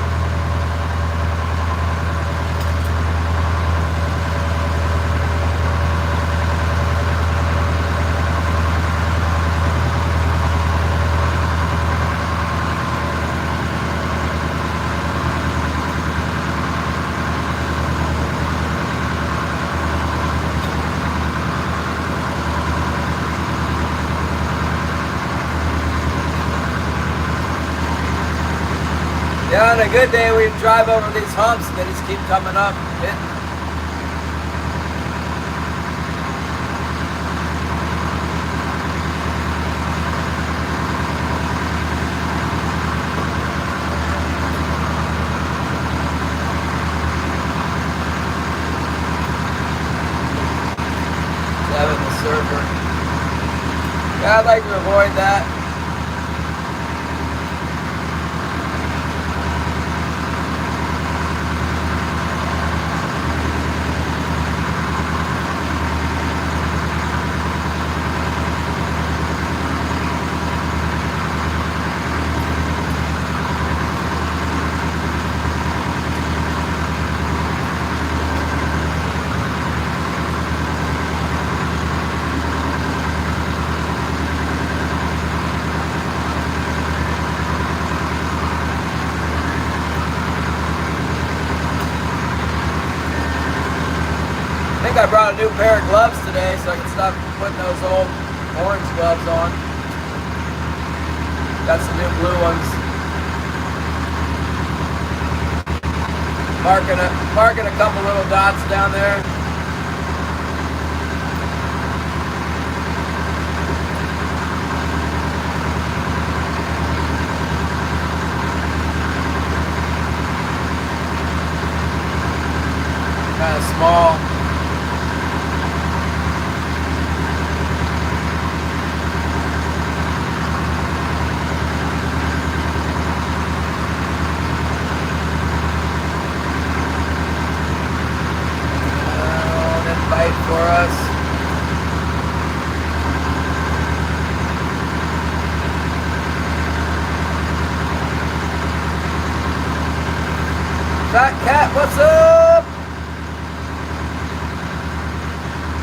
[SPEAKER 1] Yeah, on a good day we drive over these humps and they just keep coming up, hitting. Seven, the surfer. Yeah, I'd like to avoid that. I brought a new pair of gloves today so I can stop putting those old orange gloves on. Got some new blue ones. Marking a couple little dots down there. Kind of small. For us. Fat Cat, what's up?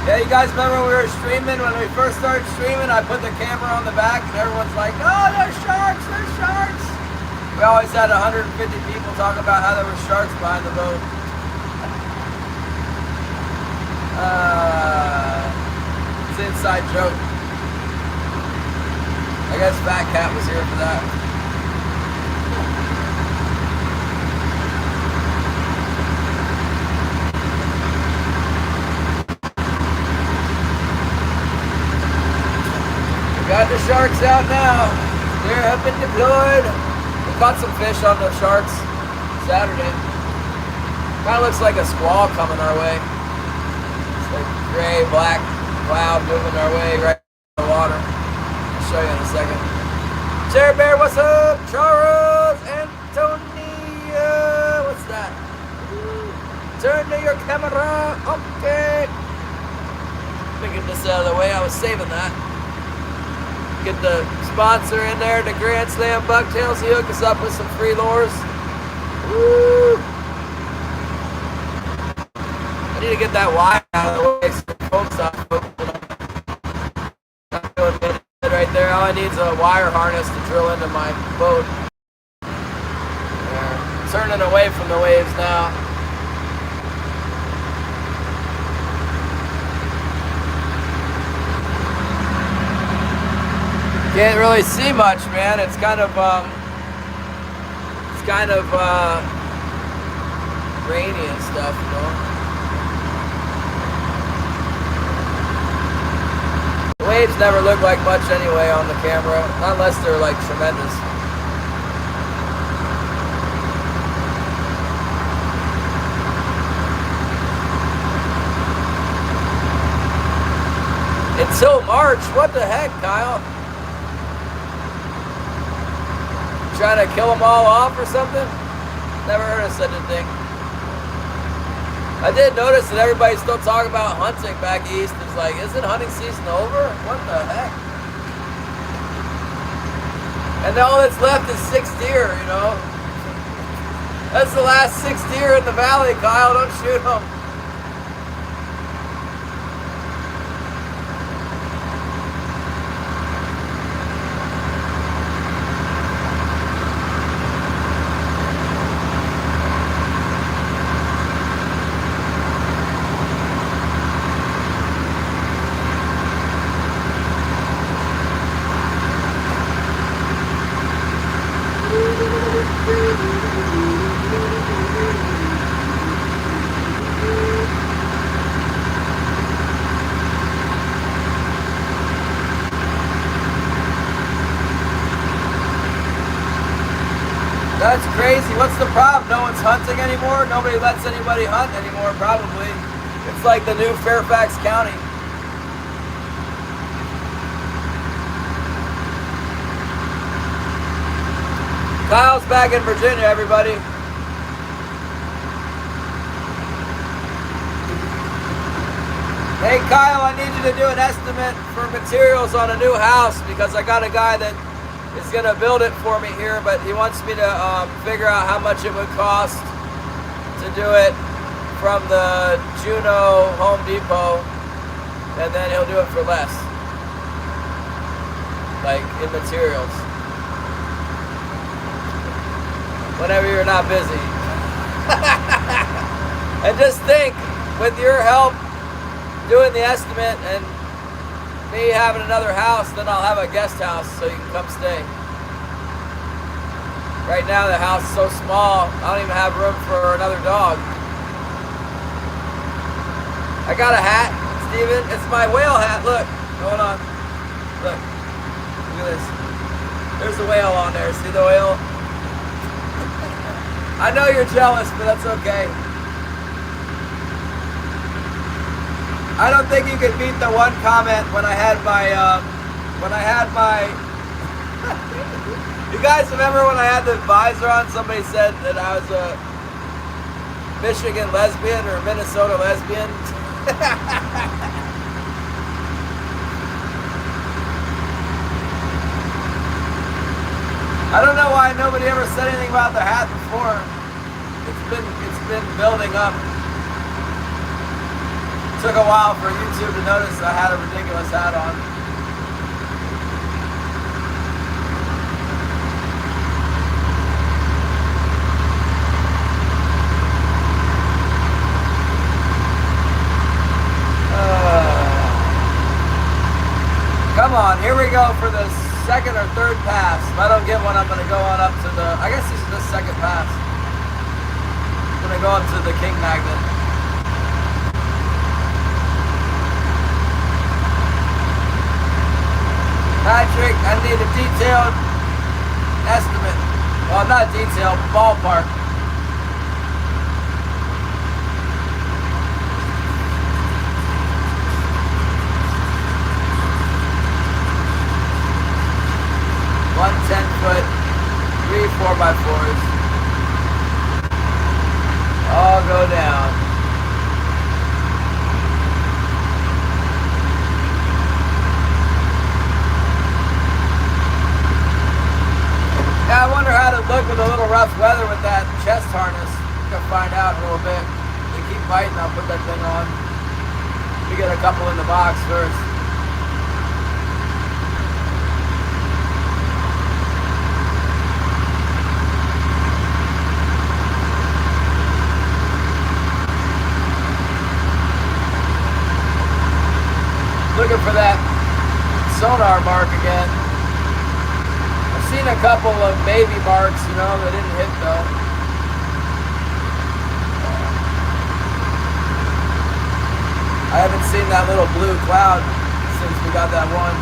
[SPEAKER 1] Yeah, you guys remember when we were streaming, when we first started streaming, I put the camera on the back and everyone's like, oh, there's sharks, there's sharks. We always had 150 people talk about how there were sharks behind the boat. It's an inside joke. I guess Fat Cat was here for that. We got the sharks out now. They're up and deployed. We caught some fish on the sharks Saturday. Kind of looks like a squall coming our way. Gray, black cloud moving our way right in the water. I'll show you in a second. Cherry Bear, what's up? Charles, Antonia, what's that? Turn to your camera. Okay. Let me get this out of the way. I was saving that. Get the sponsor in there, the Grand Slam Bucktails. He hooked us up with some free lures. Woo! I need to get that wire out of the way so the phone stops moving. Not doing good right there. All I need is a wire harness to drill into my boat. There. Turning away from the waves now. Can't really see much, man. It's kind of rainy and stuff, you know. The waves never look like much anyway on the camera, unless they're like tremendous. Until March, what the heck, Kyle? Trying to kill them all off or something? Never heard of such a thing. I did notice that everybody's still talking about hunting back east. It's like, isn't hunting season over? What the heck? And all that's left is 6 deer, you know? That's the last 6 deer in the valley, Kyle. Don't shoot them. That's crazy. What's the problem? No one's hunting anymore? Nobody lets anybody hunt anymore, probably. It's like the new Fairfax County. Kyle's back in Virginia, everybody. Hey Kyle, I need you to do an estimate for materials on a new house because I got a guy that is going to build it for me here, but he wants me to figure out how much it would cost to do it from the Juneau Home Depot, and then he'll do it for less, like in materials, whenever you're not busy. And just think, with your help doing the estimate and me having another house, then I'll have a guest house so you can come stay. Right now the house is so small, I don't even have room for another dog. I got a hat, Steven. It's my whale hat. Look, hold on. Look at this. There's the whale on there. See the whale? I know you're jealous, but that's okay. I don't think you could beat the one comment when I had my, you guys remember when I had the visor on, somebody said that I was a Michigan lesbian or Minnesota lesbian? I don't know why nobody ever said anything about the hat before. It's been building up. Took a while for YouTube to notice I had a ridiculous hat on. Come on, here we go for the second or third pass. If I don't get one, I'm going to go on up to the, I guess this is the second pass. I'm going to go up to the King Magnet. Patrick, I need a detailed estimate. Well, not detailed, ballpark. One 10-foot, 3 4x4s. All go down. Yeah, I wonder how to look with a little rough weather with that chest harness. I'm gonna find out in a little bit. They keep biting, I'll put that thing on. We get a couple in the box first. Looking for that sonar mark again. seen a couple of baby marks, you know, that didn't hit though. I haven't seen that little blue cloud since we got that one.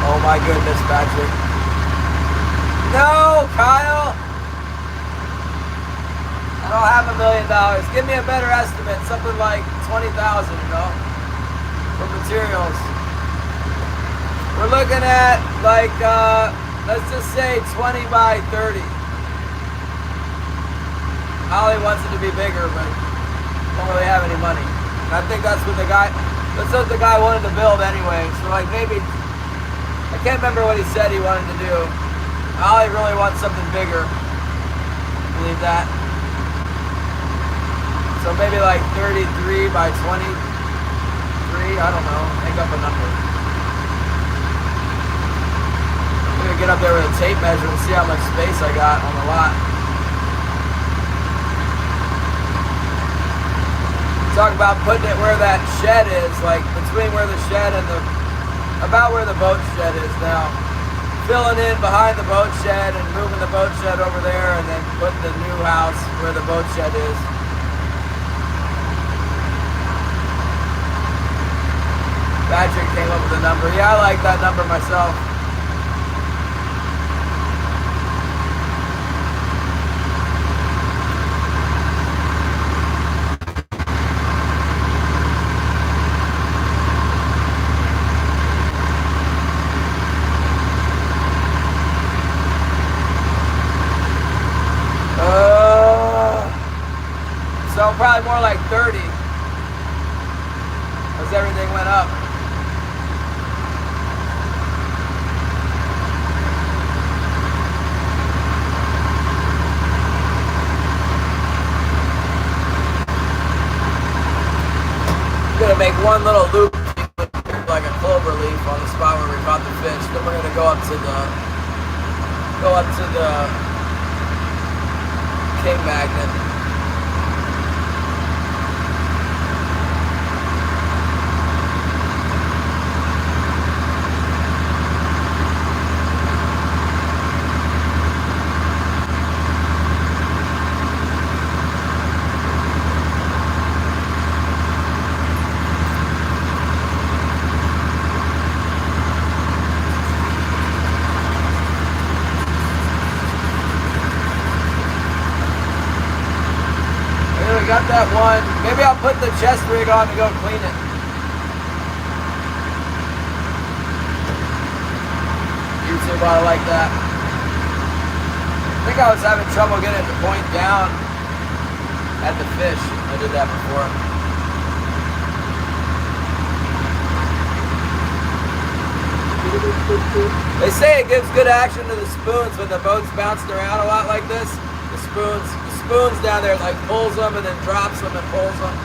[SPEAKER 1] Oh my goodness, Patrick. No, Kyle! I don't have $1 million. Give me a better estimate, something like 20,000, you know, for materials. We're looking at like, let's just say 20 by 30. Ollie wants it to be bigger, but don't really have any money. And I think that's what the guy wanted to build anyway. So like maybe, I can't remember what he said he wanted to do. Ollie really wants something bigger. Believe that? So maybe like 33 by 23, I don't know, make up a number. I'm gonna get up there with a tape measure and see how much space I got on the lot. Talk about putting it where that shed is, like between where the shed and about where the boat shed is now. Filling in behind the boat shed and moving the boat shed over there and then putting the new house where the boat shed is. Patrick came up with a number. Yeah, I like that number myself. So probably more like 30 as everything went up. Gonna make one little loop like a clover leaf on the spot where we caught the fish. Then we're gonna go up to the king magnet. Got that one. Maybe I'll put the chest rig on to go clean it. YouTube ought to like that. I think I was having trouble getting it to point down at the fish. I did that before. They say it gives good action to the spoons when the boat's bounced around a lot like this. The spoons down there like pulls them and then drops them and pulls them.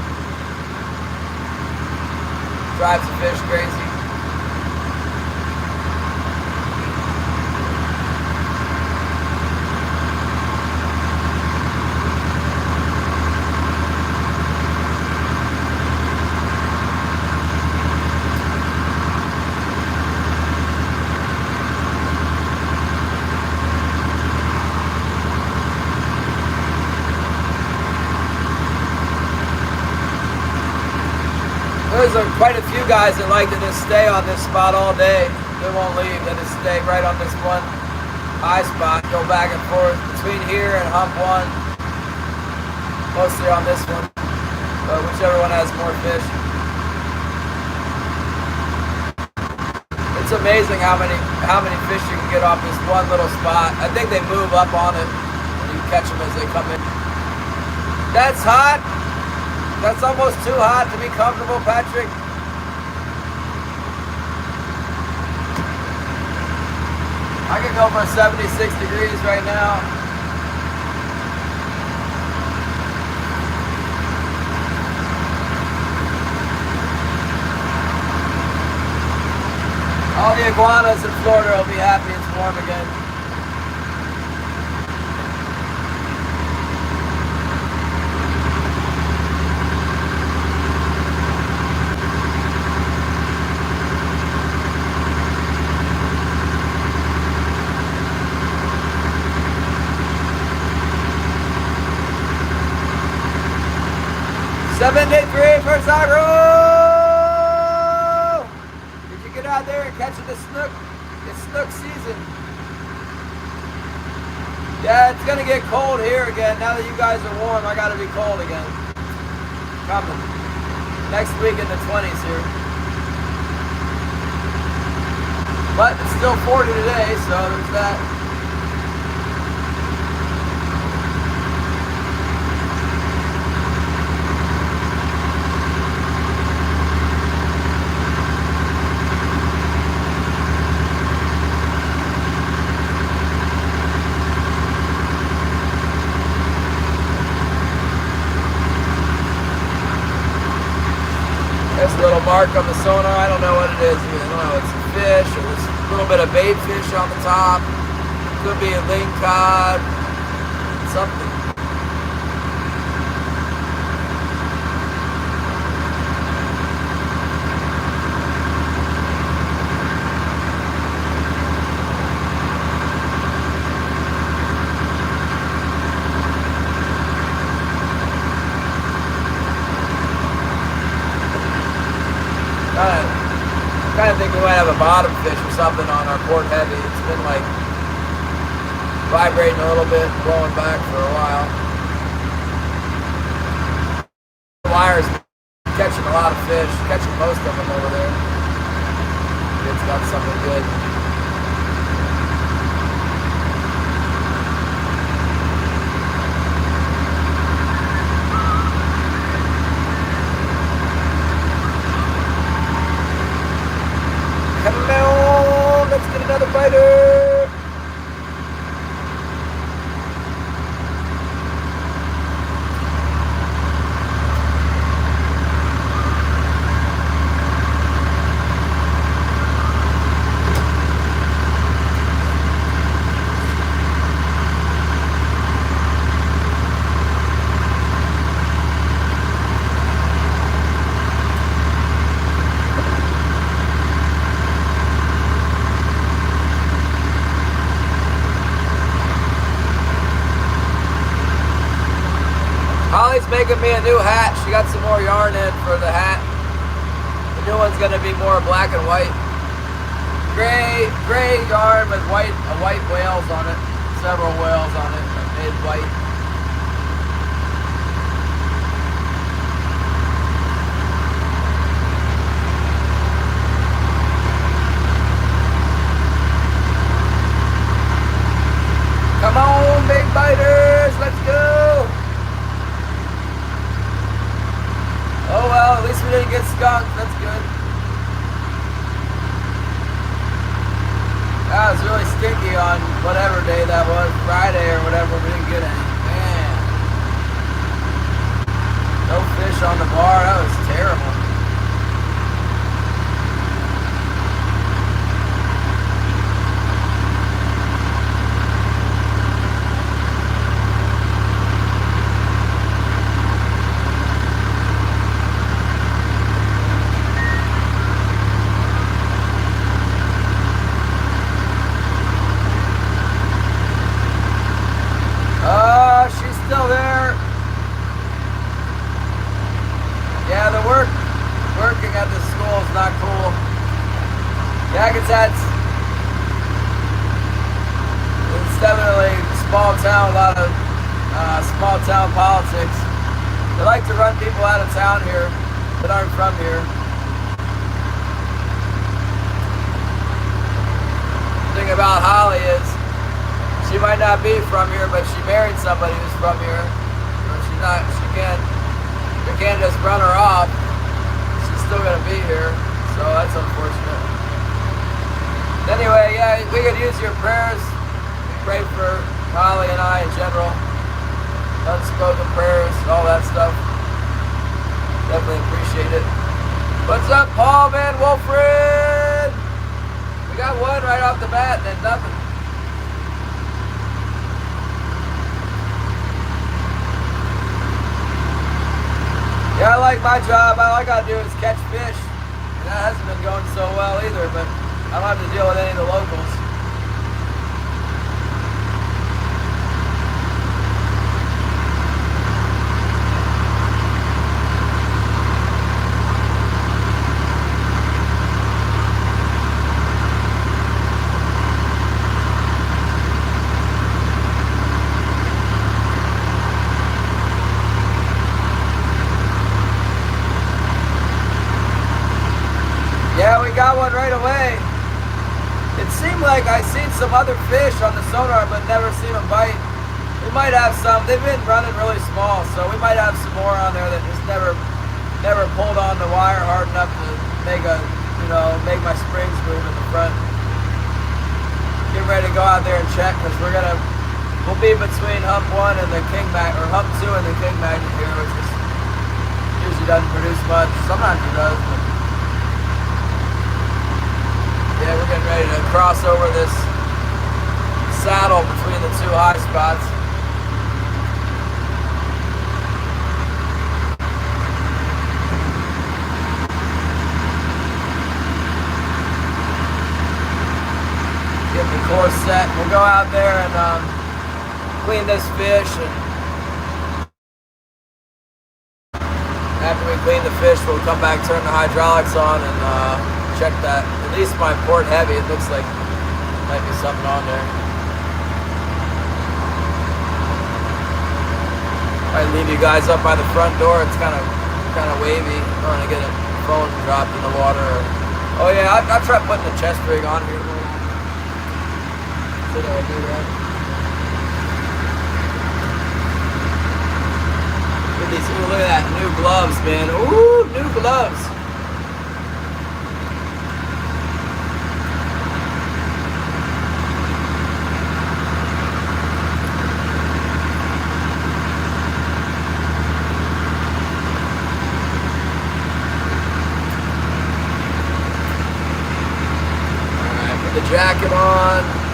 [SPEAKER 1] Drives the fish crazy. There's quite a few guys that like to just stay on this spot all day. They won't leave. They just stay right on this one high spot, go back and forth between here and hump one. Mostly on this one, but whichever one has more fish. It's amazing how many fish you can get off this one little spot. I think they move up on it and you catch them as they come in. That's hot. That's almost too hot to be comfortable, Patrick. I could go for 76 degrees right now. All the iguanas in Florida will be happy it's warm again. 7-day 3 for Sagro! Did you get out there and catch the snook? It's snook season. Yeah, it's gonna get cold here again. Now that you guys are warm, I gotta be cold again. Coming. Next week in the 20s here. But it's still 40 today, so there's that. There's a little mark on the sonar. I don't know what it is. I don't know. It's a fish, or there's a little bit of bait fish on the top. Could be a lingcod. Something. I think we might have a bottom fish or something on our port heavy. It's been like vibrating a little bit, blowing back for a while. The wire's catching a lot of fish, catching most of them over there. It's got something good. Come on, let's get another biter. Holly's making me a new hat. She got some more yarn in for the hat. The new one's gonna be more black and white. Gray yarn with white whales on it. Several whales on it, made white. Come on, big biters, let's go. Oh well, at least we didn't get skunked. That's good. That was really stinky on whatever day that was, Friday or whatever. We didn't get any. Man. No fish on the bar. That was terrible. She's still there. Yeah, the working at the school is not cool. Yeah, because it's definitely small town, a lot of small town politics. They like to run people out of town here that aren't from here. The thing about Holly is, she might not be from here, but she married somebody who's from here. You can't just run her off. She's still gonna be here, so that's unfortunate. Anyway, yeah, we could use your prayers. We pray for Holly and I in general. Unspoken prayers, all that stuff. Definitely appreciate it. What's up, Paul, man, Wolfred? We got one right off the bat, and then nothing. Yeah, I like my job. All I gotta do is catch fish. And that hasn't been going so well either, but I don't have to deal with any of the locals. like I've seen some other fish on the sonar, but never seen them bite. We might have some. They've been running really small, so we might have some more on there that just never pulled on the wire hard enough to make make my springs move in the front. Get ready to go out there and check, because we'll be between hump 1 and the king magnet, or hump 2 and the king magnet here, which is usually doesn't produce much. Sometimes it does, but yeah, we're getting ready to cross over this saddle between the two high spots. Get the course set. We'll go out there and clean this fish, and after we clean the fish, we'll come back, turn the hydraulics on, and check that. At least my port heavy, it looks like might be something on there. Might leave you guys up by the front door. It's kind of wavy. I don't want to get a phone dropped in the water. Oh yeah, I tried putting the chest rig on here. Did I do that? Look at that, new gloves, man. Ooh, new gloves. Alright, put the jacket on.